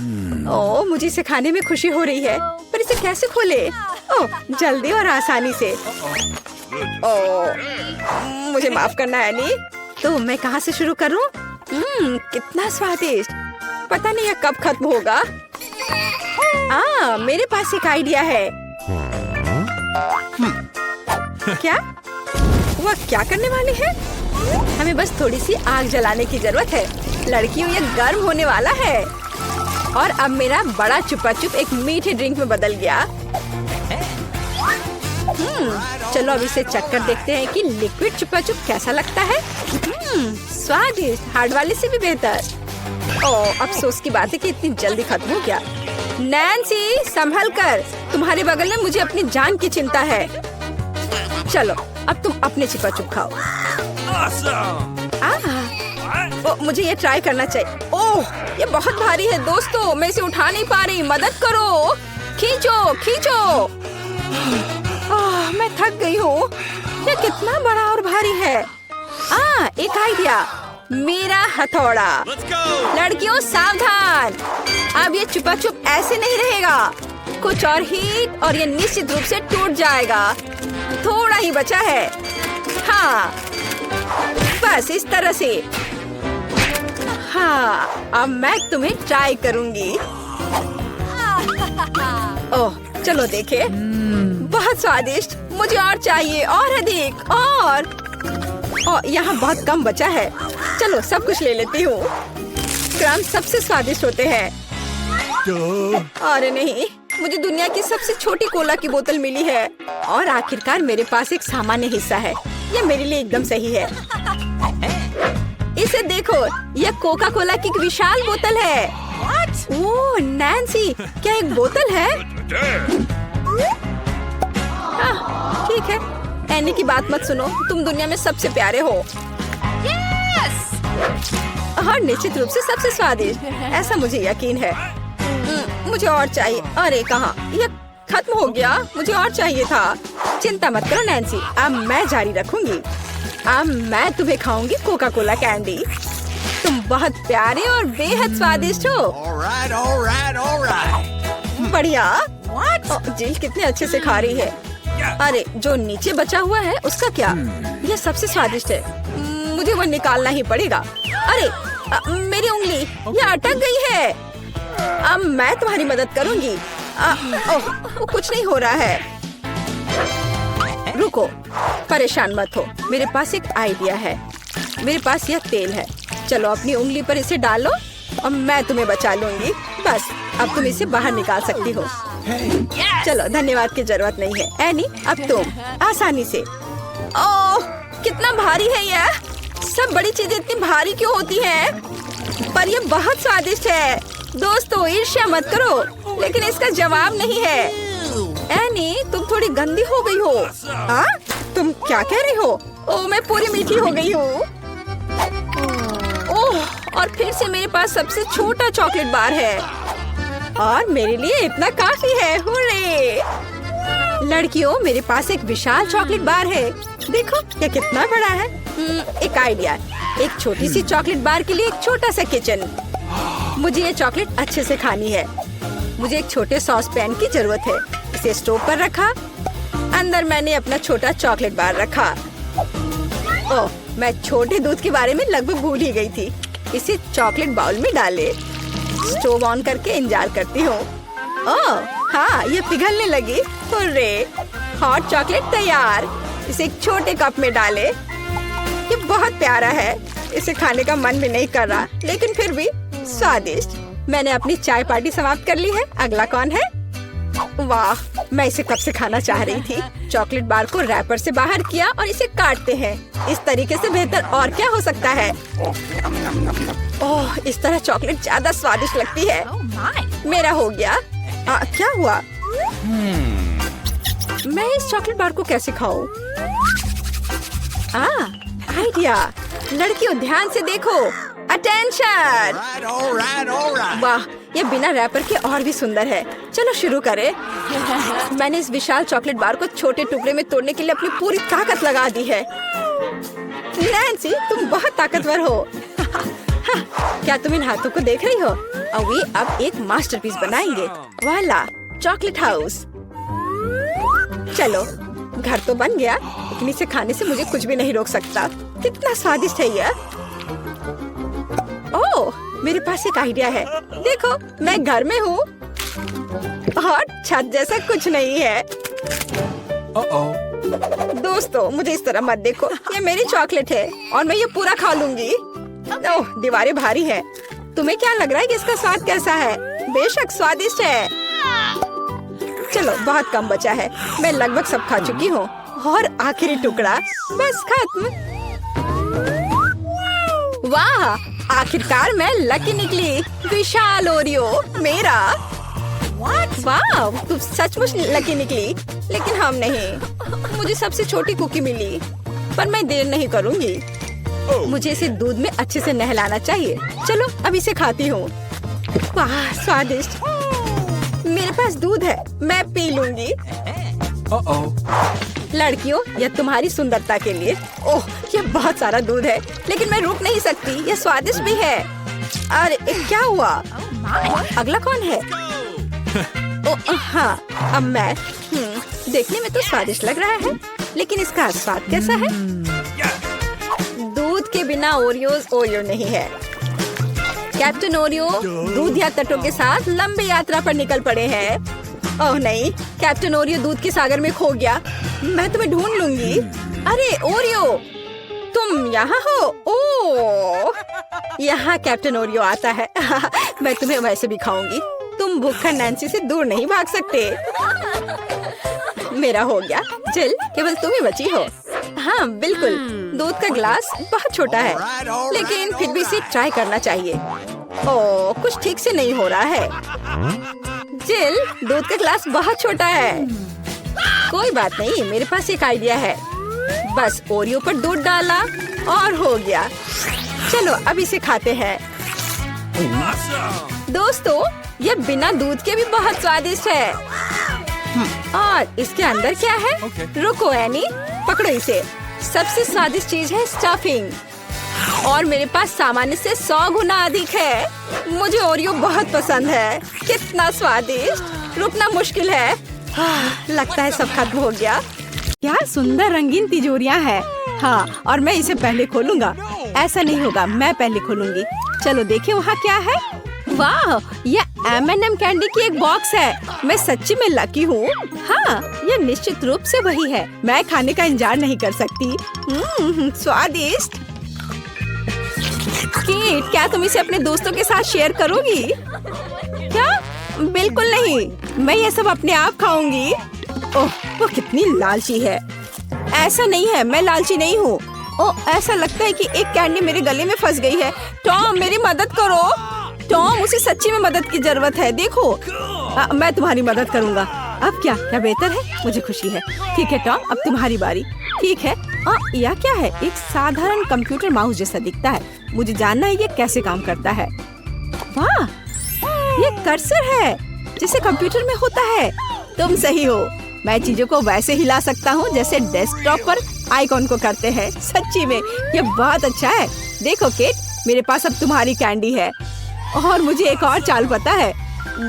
मुझे इसे खाने में खुशी हो रही है, पर इसे कैसे खोले? जल्दी और आसानी से। मुझे माफ करना एनी। तो मैं कहाँ से शुरू करूँ? कितना स्वादिष्ट। पता नहीं यह कब खत्म होगा। मेरे पास एक आइडिया है। क्या? वह क्या करने वाली है? हमें बस थोड़ी सी आग जलाने की जरूरत है। लड़कियों, ये गर्म होने वाला है। और अब मेरा बड़ा छुपा छुप एक मीठे ड्रिंक में बदल गया। चलो अब इसे चक्कर देखते हैं कि लिक्विड छुपा छुप कैसा लगता है। स्वादिष्ट, हार्ड वाले से भी बेहतर। अफसोस की बात है कि इतनी जल्दी खत्म हो गया। नैन्सी, संभल कर। तुम्हारे बगल में मुझे अपनी जान की चिंता है। चलो, अब तुम अपने छुपा छुप खाओ। मुझे ये ट्राई करना चाहिए। ये बहुत भारी है दोस्तों, मैं इसे उठा नहीं पा रही। मदद करो। खींचो खींचो। मैं थक गई हूँ। ये कितना बड़ा और भारी है। एक आइडिया। मेरा हथौड़ा। लड़कियों, सावधान। अब ये छुपा छुप ऐसे नहीं रहेगा। कुछ और हीट और ये निश्चित रूप से टूट जाएगा। थोड़ा ही बचा है। हाँ, बस इस तरह से। हाँ, अब मैं तुम्हें ट्राई करूंगी। चलो देखे। बहुत स्वादिष्ट। मुझे और चाहिए, और अधिक। और यहाँ बहुत कम बचा है। चलो सब कुछ ले लेती हूँ। क्रम सबसे स्वादिष्ट होते हैं। अरे नहीं, मुझे दुनिया की सबसे छोटी कोला की बोतल मिली है। और आखिरकार मेरे पास एक सामान्य हिस्सा है। यह मेरे लिए एकदम सही है। इसे देखो, यह कोका कोला की एक विशाल बोतल है। ओह नैन्सी, क्या एक बोतल है? ठीक है, एनी की बात मत सुनो। तुम दुनिया में सबसे प्यारे हो। और निश्चित रूप से सबसे स्वादिष्ट, ऐसा मुझे यकीन है। मुझे और चाहिए। अरे कहाँ, यह खत्म हो गया। मुझे और चाहिए था। चिंता मत करो नैन्सी, अब मैं जारी रखूंगी। अब मैं तुम्हें खाऊंगी कोका कोला कैंडी। तुम बहुत प्यारे और बेहद स्वादिष्ट हो। बढ़िया। जिल कितने अच्छे से खा रही है। अरे जो नीचे बचा हुआ है उसका क्या? यह सबसे स्वादिष्ट है। मुझे वो निकालना ही पड़ेगा। अरे मेरी उंगली, यह अटक गई है। अब मैं तुम्हारी मदद करूंगी। कुछ नहीं हो रहा है। रुको, परेशान मत हो। मेरे पास एक आइडिया है। मेरे पास यह तेल है। चलो अपनी उंगली पर इसे डालो और मैं तुम्हें बचा लूंगी। बस अब तुम इसे बाहर निकाल सकती हो। चलो, धन्यवाद की जरूरत नहीं है। एनी, अब तुम आसानी से। कितना भारी है यह। सब बड़ी चीजें इतनी भारी क्यों होती हैं? पर यह बहुत स्वादिष्ट है। दोस्तों, ईर्ष्या मत करो, लेकिन इसका जवाब नहीं है। एनी, तुम थोड़ी गंदी हो गई हो। तुम क्या कह रही हो? मैं पूरी मीठी हो गई हूँ। और फिर से मेरे पास सबसे छोटा चॉकलेट बार है। और मेरे लिए इतना काफी है। हुर्रे! लड़कियों, मेरे पास एक विशाल चॉकलेट बार है। देखो ये कितना बड़ा है। एक आइडिया, एक छोटी सी चॉकलेट बार के लिए एक छोटा सा किचन। मुझे ये चॉकलेट अच्छे से खानी है। मुझे एक छोटे सॉस पैन की जरूरत है। इसे स्टोव पर रखा। अंदर मैंने अपना छोटा चॉकलेट बार रखा। ओह, मैं छोटे दूध के बारे में लगभग भूल ही गई थी। इसे चॉकलेट बाउल में डाले। स्टोव ऑन करके इंतजार करती हूँ। ओह हाँ, ये पिघलने लगी। हुर्रे, हॉट चॉकलेट तैयार। इसे एक छोटे कप में डाले। ये बहुत प्यारा है। इसे खाने का मन भी नहीं कर रहा, लेकिन फिर भी स्वादिष्ट। मैंने अपनी चाय पार्टी समाप्त कर ली है। अगला कौन है? वाह, मैं इसे कब से खाना चाह रही थी। चॉकलेट बार को रैपर से बाहर किया और इसे काटते हैं। इस तरीके से बेहतर और क्या हो सकता है। ओह, इस तरह चॉकलेट ज्यादा स्वादिष्ट लगती है। मेरा हो गया। क्या हुआ? मैं इस चॉकलेट बार को कैसे खाऊं? आइडिया। लड़कियों ध्यान से देखो। अटेंशन। वाह, ये बिना रैपर के और भी सुंदर है। चलो शुरू करें। मैंने इस विशाल चॉकलेट बार को छोटे टुकड़े में तोड़ने के लिए अपनी पूरी ताकत लगा दी है। नैन्सी, तुम बहुत ताकतवर हो। क्या तुम इन हाथों को देख रही हो? वे अब एक मास्टरपीस बनाएंगे। वाला, चॉकलेट हाउस। चलो, घर तो बन गया, लेकिन इसे खाने से मुझे कुछ भी नहीं रोक सकता। कितना स्वादिष्ट है ये। ओह, मेरे पास एक आइडिया है। देखो, मैं घर में हूँ और छत जैसा कुछ नहीं है। दोस्तों, मुझे इस तरह मत देखो। ये मेरी चॉकलेट है और मैं ये पूरा खा लूंगी। ओह, दीवारें भारी है। तुम्हें क्या लग रहा है कि इसका स्वाद कैसा है? बेशक स्वादिष्ट है। चलो, बहुत कम बचा है। मैं लगभग सब खा चुकी हूँ। और आखिरी टुकड़ा, बस खत्म। वाह, आखिरकार मैं लकी निकली। विशाल ओरियो मेरा। वाह, तुम सचमुच लकी निकली। लेकिन हम नहीं। मुझे सबसे छोटी कुकी मिली, पर मैं देर नहीं करूँगी। मुझे इसे दूध में अच्छे से नहलाना चाहिए। चलो, अब इसे खाती हूँ। वाह, स्वादिष्ट। मेरे पास दूध है, मैं पी लूंगी। लड़कियों, यह तुम्हारी सुंदरता के लिए। ओह, ये बहुत सारा दूध है, लेकिन मैं रुक नहीं सकती। यह स्वादिष्ट भी है। अरे क्या हुआ? अगला कौन है? ओह हाँ, अब मैं। देखने में तो स्वादिष्ट लग रहा है, लेकिन इसका स्वाद कैसा है? दूध के बिना ओरियोज ओरियो नहीं है। कैप्टन ओरियो दूध या तटों के साथ लंबी यात्रा पर निकल पड़े हैं। ओह नहीं, कैप्टन ओरियो दूध के सागर में खो गया। मैं तुम्हें ढूंढ लूंगी। अरे ओरियो, तुम यहाँ हो? ओह, यहाँ कैप्टन ओरियो आता है। मैं तुम्हें वैसे भी खाऊंगी। तुम भूखा नैन्सी से दूर नहीं भाग सकते। मेरा हो गया। जिल, केवल तुम ही बची हो। हाँ बिल्कुल, दूध का ग्लास बहुत छोटा है, लेकिन फिर भी इसे ट्राई करना चाहिए। ओह, कुछ ठीक से नहीं हो रहा है। जिल, दूध का ग्लास बहुत छोटा है। कोई बात नहीं, मेरे पास एक आइडिया है। बस ओरियो पर दूध डाला और हो गया। चलो, अब इसे खाते हैं। दोस्तों, ये बिना दूध के भी बहुत स्वादिष्ट है। और इसके अंदर क्या है? रुको एनी, पकड़ो इसे। सबसे स्वादिष्ट चीज है स्टफिंग, और मेरे पास सामान्य से 100 गुना अधिक है। मुझे ओरियो बहुत पसंद है। कितना स्वादिष्ट। रुकना मुश्किल है। लगता है सब खत्म हो गया। क्या सुंदर रंगीन तिजोरियां हैं। हाँ, और मैं इसे पहले खोलूंगा। ऐसा नहीं होगा, मैं पहले खोलूंगी। चलो देखें वहाँ क्या है। वाह, ये M&M कैंडी की एक बॉक्स है। मैं सच्ची में लकी हूँ। हाँ, ये निश्चित रूप से वही है। मैं खाने का इंतजार नहीं कर सकती। स्वादिष्ट। कीट, क्या तुम इसे अपने दोस्तों के साथ शेयर करोगी? क्या? बिल्कुल नहीं, मैं ये सब अपने आप खाऊंगी। ओह, वो कितनी लालची है। ऐसा नहीं है, मैं लालची नहीं हूँ। ओह, ऐसा लगता है कि एक कैंडी मेरे गले में फंस गई है। टॉम, मेरी मदद करो। टॉम, उसे सच्ची में मदद की जरूरत है। देखो, मैं तुम्हारी मदद करूँगा। अब क्या बेहतर है? मुझे खुशी है। ठीक है टॉम, अब तुम्हारी बारी। ठीक है। यह क्या है? एक साधारण कंप्यूटर माउस जैसा दिखता है। मुझे जानना है ये कैसे काम करता है। वाह, ये कर्सर है जैसे कंप्यूटर में होता है। तुम सही हो। मैं चीजों को वैसे हिला सकता हूँ जैसे डेस्कटॉप पर आइकॉन को करते हैं। सच्ची में ये बहुत अच्छा है। देखो केट, मेरे पास अब तुम्हारी कैंडी है और मुझे एक और चाल पता है।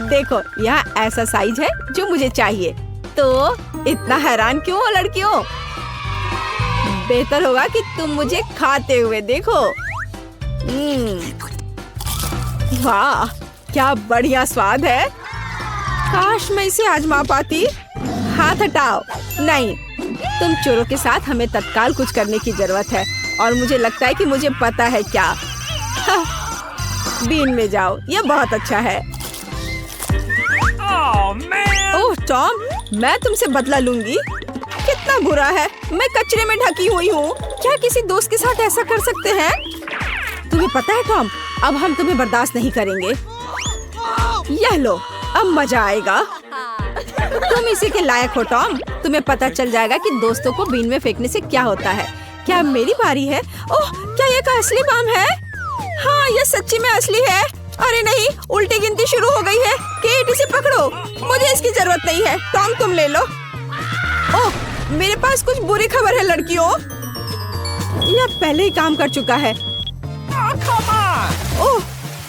देखो, यहाँ ऐसा साइज है जो मुझे चाहिए। तो इतना हैरान क्यों हो लड़कियों? बेहतर होगा कि तुम मुझे खाते हुए देखो। वाह, क्या बढ़िया स्वाद है। काश मैं इसे आजमा पाती। हाथ हटाओ। नहीं, तुम चोरों के साथ हमें तत्काल कुछ करने की जरूरत है और मुझे लगता है कि मुझे पता है क्या। हाँ, बीन में जाओ, ये बहुत अच्छा है। ओह टॉम, मैं तुमसे बदला लूंगी। कितना बुरा है, मैं कचरे में ढकी हुई हूँ। क्या किसी दोस्त के साथ ऐसा कर सकते हैं? तुम्हें पता है टॉम, अब हम तुम्हें बर्दाश्त नहीं करेंगे। यह लो, अब मजा आएगा। तुम इसी के लायक हो टॉम। तुम्हें पता चल जाएगा कि दोस्तों को बीन में फेंकने से क्या होता है। क्या मेरी बारी है? ओह, क्या ये का असली बम है? हाँ, ये सच्ची में असली है। अरे नहीं, उल्टी गिनती शुरू हो गई है। केट, इसे पकड़ो। मुझे इसकी जरूरत नहीं है। टॉम, तुम ले लो। ओह, मेरे पास कुछ बुरी खबर है लड़कियों। यह पहले ही काम कर चुका है। ओह,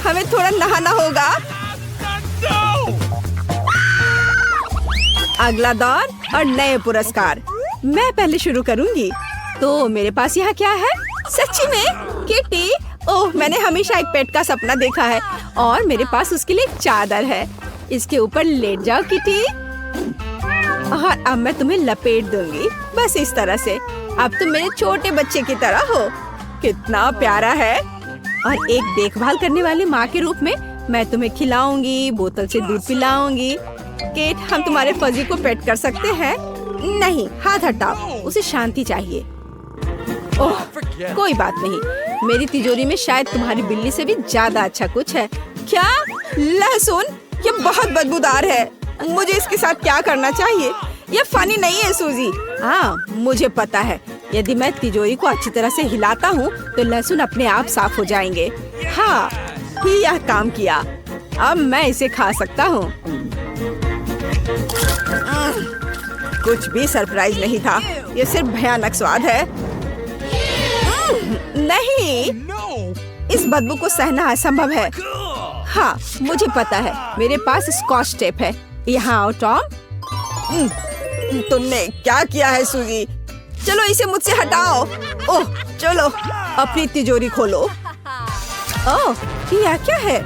हमें थोड़ा नहाना होगा। अगला दौर और नए पुरस्कार। मैं पहले शुरू करूंगी। तो मेरे पास यहाँ क्या है? सच्ची में किटी? ओह, मैंने हमेशा एक पेट का सपना देखा है और मेरे पास उसके लिए एक चादर है। इसके ऊपर लेट जाओ किटी और अब मैं तुम्हें लपेट दूंगी, बस इस तरह से। अब तुम मेरे छोटे बच्चे की तरह हो। कितना प्यारा है। और एक देखभाल करने वाली माँ के रूप में मैं तुम्हें खिलाऊंगी, बोतल से दूध पिलाऊंगी। केट, हम तुम्हारे फजी को पेट कर सकते हैं? नहीं, हाथ हटाओ, उसे शांति चाहिए। ओह, कोई बात नहीं। मेरी तिजोरी में शायद तुम्हारी बिल्ली से भी ज्यादा अच्छा कुछ है। क्या? लहसुन? ये बहुत बदबूदार है। मुझे इसके साथ क्या करना चाहिए? ये फनी नहीं है सूजी। हाँ, मुझे पता है। यदि मैं तिजोरी को अच्छी तरह से हिलाता हूँ तो लहसुन अपने आप साफ हो जाएंगे। हाँ, यह काम किया। अब मैं इसे खा सकता हूँ। कुछ भी सरप्राइज नहीं था, ये सिर्फ भयानक स्वाद है। नहीं, इस बदबू को सहना असंभव है। हाँ, मुझे पता है। मेरे पास स्कॉच टेप है। यहाँ आओ टॉम। तुमने क्या किया है सूजी? चलो इसे मुझसे हटाओ। ओह, चलो अपनी तिजोरी खोलो। ओह, यह क्या है?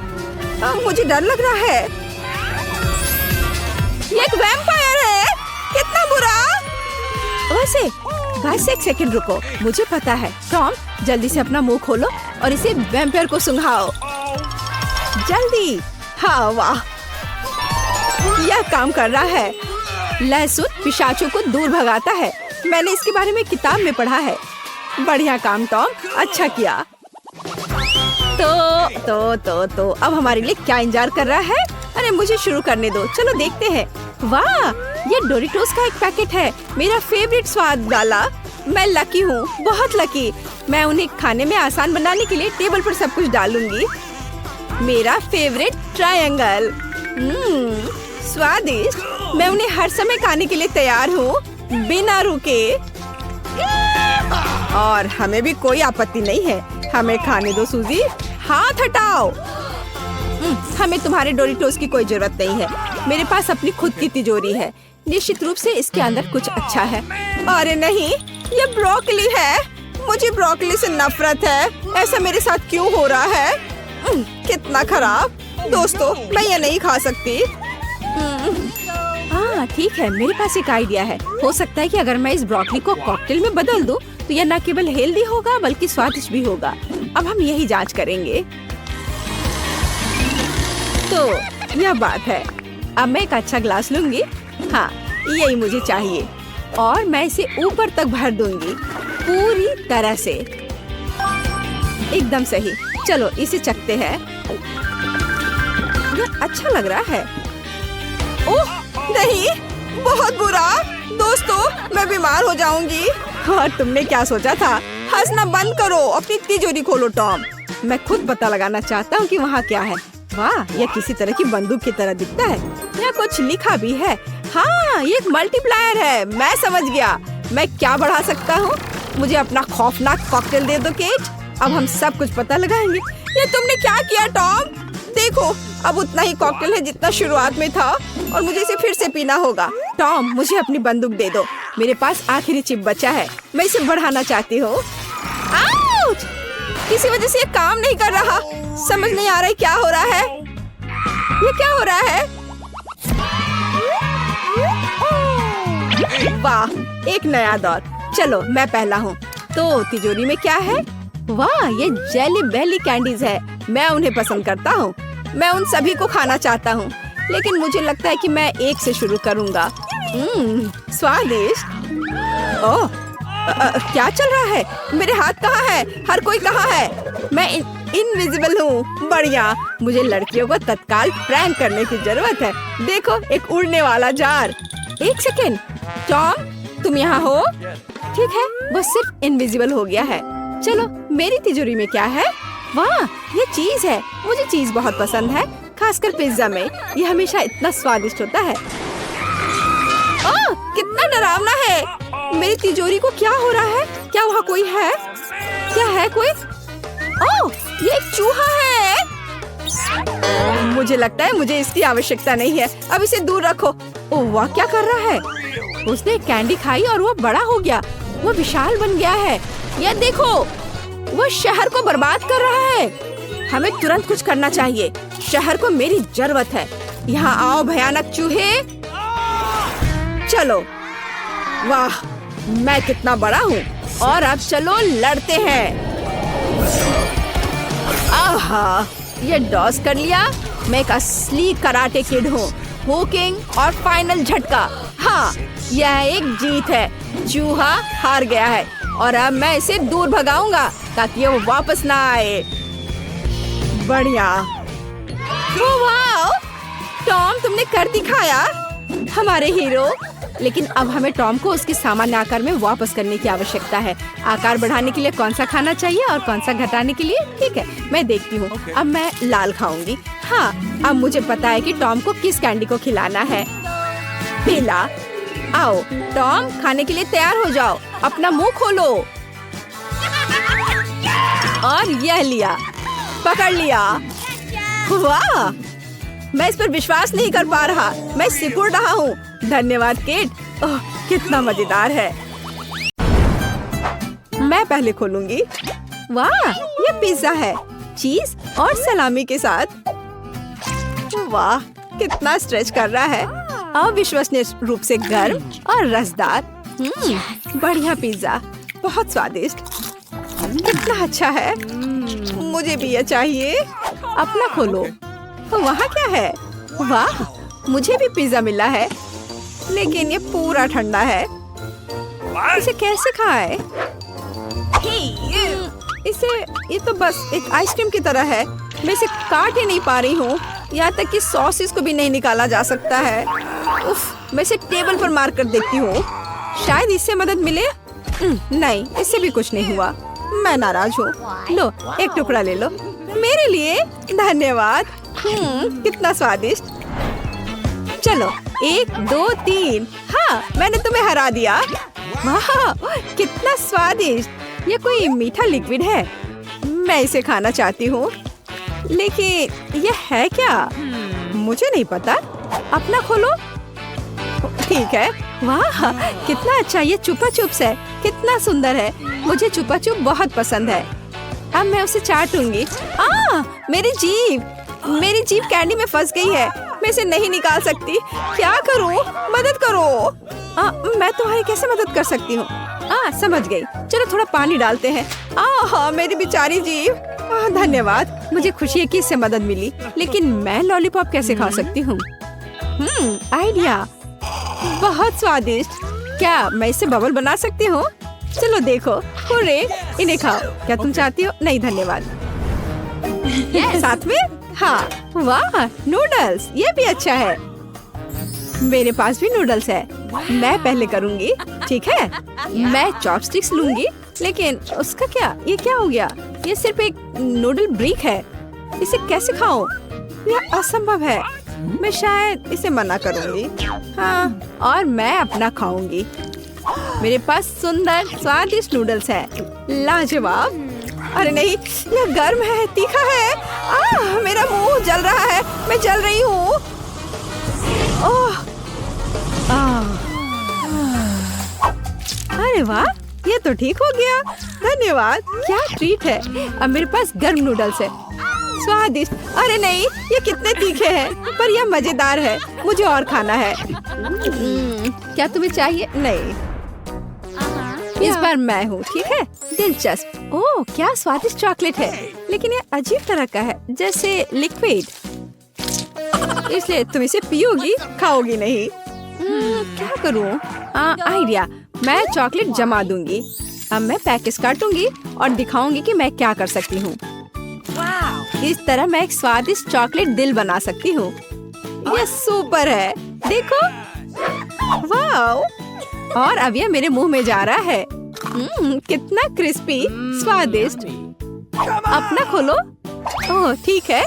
मुझे डर लग रहा है। ये एक वैम्पायर है। कितना बुरा। वैसे बस एक सेकंड रुको, मुझे पता है। टॉम, जल्दी से अपना मुंह खोलो और इसे वैम्पायर को सुंघाओ। जल्दी। हाँ, वाह, यह काम कर रहा है। लहसुन पिशाचों को दूर भगाता है। मैंने इसके बारे में किताब में पढ़ा है। बढ़िया काम टॉम, अच्छा किया। तो अब हमारे लिए क्या इंतजार कर रहा है? अरे मुझे शुरू करने दो, चलो देखते हैं। वाह, ये डोरिटोस का एक पैकेट है। मेरा फेवरेट स्वाद वाला। मैं लकी हूँ, बहुत लकी। मैं उन्हें खाने में आसान बनाने के लिए टेबल पर सब कुछ डालूंगी। मेरा फेवरेट ट्रायंगल। स्वादिष्ट। मैं उन्हें हर समय खाने के लिए तैयार हूँ, बिना रुके। और हमें भी कोई आपत्ति नहीं है। हमें खाने दो सूजी। हाथ हटाओ। हमें तुम्हारे डोरिटोस की कोई जरूरत नहीं है। मेरे पास अपनी खुद की तिजोरी है। निश्चित रूप से इसके अंदर कुछ अच्छा है। अरे नहीं, ये ब्रोकली है। मुझे ब्रोकली से नफरत है। ऐसा मेरे साथ क्यों हो रहा है? कितना खराब। दोस्तों, मैं ये नहीं खा सकती। हाँ ठीक है, मेरे पास एक आइडिया है। हो सकता है कि अगर मैं इस ब्रोकली को कॉकटेल में बदल दूं, तो यह न केवल हेल्दी होगा बल्कि स्वादिष्ट भी होगा। अब हम यही जांच करेंगे। तो यह बात है। अब मैं एक अच्छा ग्लास लूंगी। हाँ, यही मुझे चाहिए। और मैं इसे ऊपर तक भर दूंगी, पूरी तरह से। एकदम सही। चलो इसे चखते हैं। यह अच्छा लग रहा है। ओह नहीं, बहुत बुरा। दोस्तों, मैं बीमार हो जाऊंगी। और तुमने क्या सोचा था? हंसना बंद करो, अपनी तिजोरी खोलो टॉम। मैं खुद पता लगाना चाहता हूँ कि वहाँ क्या है। वाह, यह किसी तरह की बंदूक की तरह दिखता है। यहाँ कुछ लिखा भी है। हाँ, ये एक मल्टीप्लायर है। मैं समझ गया। मैं क्या बढ़ा सकता हूँ? मुझे अपना खौफनाक कॉकटेल दे दो केट। अब हम सब कुछ पता लगाएंगे। ये तुमने क्या किया टॉम? देखो, अब उतना ही कॉकटेल है जितना शुरुआत में था और मुझे इसे फिर से पीना होगा। टॉम, मुझे अपनी बंदूक दे दो। मेरे पास आखिरी चिप बचा है। मैं इसे बढ़ाना चाहती हूँ। आउच! किसी वजह से ये काम नहीं कर रहा। समझ नहीं आ रहा है क्या हो रहा है। ये क्या हो रहा है? वाह, एक नया दौर। चलो, मैं पहला हूँ। तो तिजोरी में क्या है? वाह, ये जेली बेली कैंडीज है। मैं उन्हें पसंद करता हूँ। मैं उन सभी को खाना चाहता हूँ, लेकिन मुझे लगता है कि मैं एक से शुरू करूँगा। स्वादिष्ट। ओह, क्या चल रहा है? मेरे हाथ कहाँ है? हर कोई कहाँ है? मैं इनविजिबल हूँ। बढ़िया। मुझे लड़कियों को तत्काल प्रैंक करने की जरूरत है। देखो, एक उड़ने वाला जार। एक सेकेंड, टॉम, तुम यहाँ हो? ठीक है, वो सिर्फ इनविजिबल हो गया है। चलो, मेरी तिजोरी में क्या है? वाह, ये चीज है। मुझे चीज बहुत पसंद है, खासकर पिज्जा में। ये हमेशा इतना स्वादिष्ट होता है। ओह, कितना डरावना है। मेरी तिजोरी को क्या हो रहा है? क्या वहाँ कोई है? क्या है कोई? ओह, ये एक चूहा है। मुझे लगता है मुझे इसकी आवश्यकता नहीं है। अब इसे दूर रखो। ओह वाह, क्या कर रहा है? उसने कैंडी खाई और वो बड़ा हो गया। वो विशाल बन गया है। यह देखो, वो शहर को बर्बाद कर रहा है। हमें तुरंत कुछ करना चाहिए। शहर को मेरी जरूरत है। यहाँ आओ भयानक चूहे। चलो, वाह, मैं कितना बड़ा हूँ। और अब चलो लड़ते हैं। आहा, ये डॉस कर लिया। मैं एक असली कराटे किड हूँ। हुकिंग और फाइनल झटका। हाँ, यह एक जीत है। चूहा हार गया है और अब मैं इसे दूर भगाऊंगा ताकि वो वापस ना आए। बढ़िया। वाह, टॉम, तुमने कर दिखाया, हमारे हीरो। लेकिन अब हमें टॉम को उसके सामान्य आकार में वापस करने की आवश्यकता है। आकार बढ़ाने के लिए कौन सा खाना चाहिए और कौन सा घटाने के लिए? ठीक है, मैं देखती हूँ। अब मैं लाल खाऊंगी। हाँ, अब मुझे पता है कि टॉम को किस कैंडी को खिलाना है। पीला। आओ टॉम, खाने के लिए तैयार हो जाओ। अपना मुंह खोलो। और यह लिया, पकड़ लिया। वाह, मैं इस पर विश्वास नहीं कर पा रहा। मैं सिकुड़ रहा हूँ। धन्यवाद केट। ओह, कितना मजेदार है। मैं पहले खोलूंगी। वाह, ये पिज्जा है, चीज और सलामी के साथ। वाह, कितना स्ट्रेच कर रहा है। अविश्वसनीय रूप से गर्म और रसदार। बढ़िया पिज्जा, बहुत स्वादिष्ट। कितना अच्छा है। मुझे भी ये चाहिए। अपना खोलो। वहाँ क्या है? वाह, मुझे भी पिज्जा मिला है, लेकिन ये पूरा ठंडा है। इसे कैसे खाए? ये तो बस एक आइसक्रीम की तरह है। मैं इसे काट ही नहीं पा रही हूँ। यहाँ तक कि सॉसेस को भी नहीं निकाला जा सकता है। उफ, मैं इसे टेबल पर मार कर देखती हूँ। शायद इससे मदद मिले। नहीं, इससे भी कुछ नहीं हुआ। मैं नाराज हूँ। लो, एक टुकड़ा ले लो। मेरे लिए? धन्यवाद। कितना स्वादिष्ट। चलो, 1 2 3। हाँ, मैंने तुम्हें हरा दिया। वाह, कितना स्वादिष्ट। ये कोई मीठा लिक्विड है। मैं इसे खाना चाहती हूँ, लेकिन ये है क्या? मुझे नहीं पता। अपना खोलो। ठीक है। वाह, कितना अच्छा। ये चुपा चुप्स है। कितना सुंदर है। मुझे चुपा चुप बहुत पसंद है। अब मैं उसे चाटूंगी। मेरी जीभ कैंडी में फंस गई है। मैं इसे नहीं निकाल सकती। क्या करूं? मदद करो। मैं तुम्हारी कैसे मदद कर सकती हूँ? समझ गई। चलो थोड़ा पानी डालते हैं। मेरी बेचारी जीभ। धन्यवाद। मुझे खुशी है कि इससे मदद मिली, लेकिन मैं लॉलीपॉप कैसे खा सकती हूँ? आइडिया, बहुत स्वादिष्ट। क्या मैं इससे बबल बना सकती हूँ? चलो देखो। हुर्रे, इन्हें खाओ। क्या तुम चाहती हो? नहीं धन्यवाद। साथ में? हाँ। वाह, नूडल्स, ये भी अच्छा है। मेरे पास भी नूडल्स है। मैं पहले करूँगी, ठीक है? मैं चॉपस्टिक्स लूंगी, लेकिन उसका क्या? ये क्या हो गया? ये सिर्फ एक नूडल ब्रिक है। इसे कैसे खाऊं? यह असंभव है। मैं शायद इसे मना करूंगी। हाँ, और मैं अपना खाऊंगी। मेरे पास सुंदर स्वादिष्ट नूडल्स हैं। लाजवाब। अरे नहीं, यह गर्म है, तीखा है। मेरा मुंह जल रहा है, मैं जल रही हूँ। ओह, अरे वाह, ये तो ठीक हो गया। धन्यवाद, क्या ट्रीट है। अब मेरे पास गर्म नूडल्स है, स्वादिष्ट। अरे नहीं, ये कितने तीखे हैं, पर यह मजेदार है। मुझे और खाना है। क्या तुम्हें चाहिए? नहीं, इस बार मैं हूँ, ठीक है। दिलचस्प। ओह, क्या स्वादिष्ट चॉकलेट है, लेकिन ये अजीब तरह का है, जैसे लिक्विड। इसलिए तुम इसे पियोगी, खाओगी नहीं। क्या करूँ? आइडिया, मैं चॉकलेट जमा दूंगी। अब मैं पैकेज काटूंगी और दिखाऊंगी कि मैं क्या कर सकती हूँ। इस तरह मैं एक स्वादिष्ट चॉकलेट दिल बना सकती हूँ। ये सुपर है, देखो। वाह! और अब ये मेरे मुंह में जा रहा है। कितना क्रिस्पी, स्वादिष्ट। अपना खोलो। ओह, ठीक है।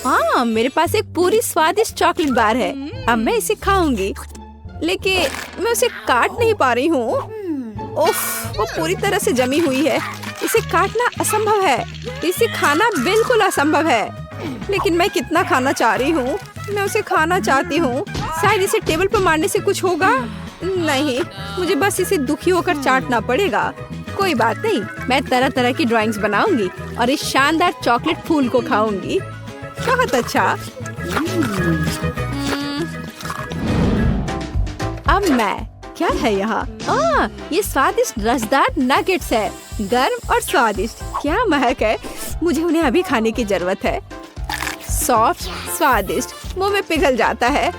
हाँ, मेरे पास एक पूरी स्वादिष्ट चॉकलेट बार है। अब मैं इसे खाऊंगी, लेकिन मैं उसे काट नहीं पा रही हूँ। उफ, वो पूरी तरह से जमी हुई है। इसे काटना असंभव है। इसे खाना बिल्कुल असंभव है। लेकिन मैं कितना खाना चाह रही हूँ। मैं उसे खाना चाहती हूँ। शायद इसे टेबल पर मारने से कुछ होगा। नहीं, मुझे बस इसे दुखी होकर चाटना पड़ेगा। कोई बात नहीं, मैं तरह तरह की ड्राइंग्स बनाऊंगी और इस शानदार चॉकलेट फूल को खाऊंगी। बहुत अच्छा। अब मैं, क्या है यहाँ? ये स्वादिष्ट रसदार नगेट्स है, गर्म और स्वादिष्ट। क्या महक है। मुझे उन्हें अभी खाने की जरूरत है। सॉफ्ट, स्वादिष्ट, मुंह में पिघल जाता है।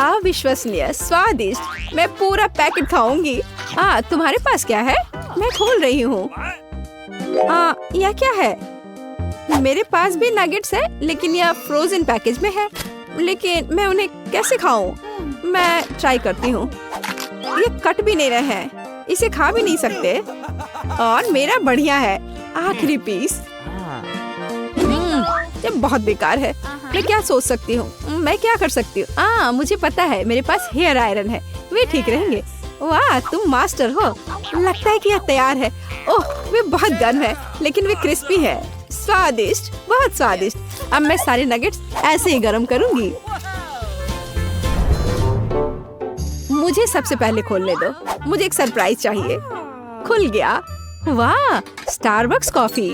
अविश्वसनीय स्वादिष्ट। मैं पूरा पैकेट खाऊंगी। तुम्हारे पास क्या है? मैं खोल रही हूँ। यह क्या है? मेरे पास भी नगेट्स है, लेकिन यह फ्रोजन पैकेज में है। लेकिन मैं उन्हें कैसे खाऊं? मैं ट्राई करती हूँ। ये कट भी नहीं रहे हैं, इसे खा भी नहीं सकते। और मेरा बढ़िया है, आखिरी पीस। ये बहुत बेकार है। मैं क्या सोच सकती हूँ? मैं क्या कर सकती हूँ? मुझे पता है, मेरे पास हेयर आयरन है, वे ठीक रहेंगे। वाह, तुम मास्टर हो। लगता है कि यह तैयार है। ओह, वे बहुत गर्म है, लेकिन वे क्रिस्पी है। स्वादिष्ट, बहुत स्वादिष्ट। अब मैं सारे नगेट्स ऐसे ही गर्म करूंगी। मुझे सबसे पहले खोलने दो। मुझे एक सरप्राइज चाहिए। खुल गया। वाह, स्टारबक्स कॉफी।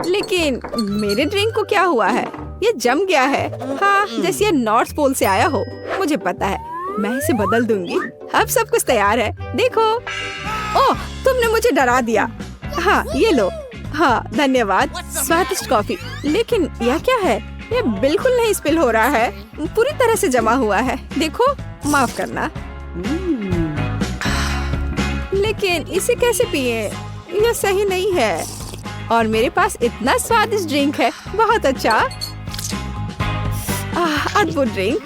लेकिन मेरे ड्रिंक को क्या हुआ है? ये जम गया है। हाँ, जैसे ये नॉर्थ पोल से आया हो। मुझे पता है, मैं इसे बदल दूंगी। अब सब कुछ तैयार है, देखो। ओह, तुमने मुझे डरा दिया। हाँ, ये लो। हाँ, धन्यवाद। स्वादिष्ट कॉफी। लेकिन यह क्या है? ये बिल्कुल नहीं स्पिल हो रहा है, पूरी तरह से जमा हुआ है। देखो, माफ करना। लेकिन इसे कैसे पिए? यह सही नहीं है। और मेरे पास इतना स्वादिष्ट ड्रिंक है। बहुत अच्छा, अद्भुत ड्रिंक।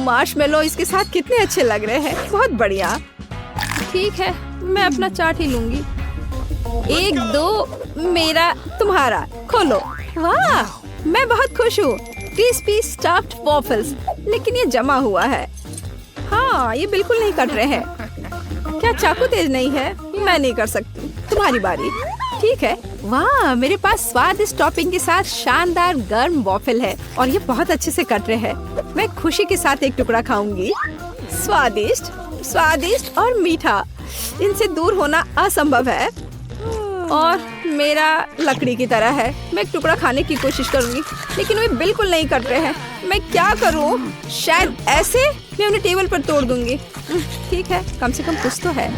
मार्शमेलो इसके साथ कितने अच्छे लग रहे हैं। बहुत बढ़िया। ठीक है, मैं अपना चाट ही लूंगी। 1, 2, मेरा, तुम्हारा। खोलो। वाह, मैं बहुत खुश हूँ। Crispy stuffed waffles. लेकिन ये जमा हुआ है। हाँ, ये बिल्कुल नहीं कट रहे हैं। क्या चाकू तेज नहीं है? मैं नहीं कर सकती। तुम्हारी बारी। ठीक है। वाह, मेरे पास स्वादिष्ट टॉपिंग के साथ शानदार गर्म वॉफल है और ये बहुत अच्छे से कट रहे हैं। मैं खुशी के साथ एक टुकड़ा खाऊंगी। स्वादिष्ट, स्वादिष्ट और मीठा। इनसे दूर होना असंभव है। और मेरा लकड़ी की तरह है। मैं एक टुकड़ा खाने की कोशिश करूंगी, लेकिन वे बिल्कुल नहीं कट रहे हैं। मैं क्या करूं? शायद ऐसे मैं उन्हें टेबल पर तोड़ दूंगी। ठीक है, कम से कम कुछ तो है।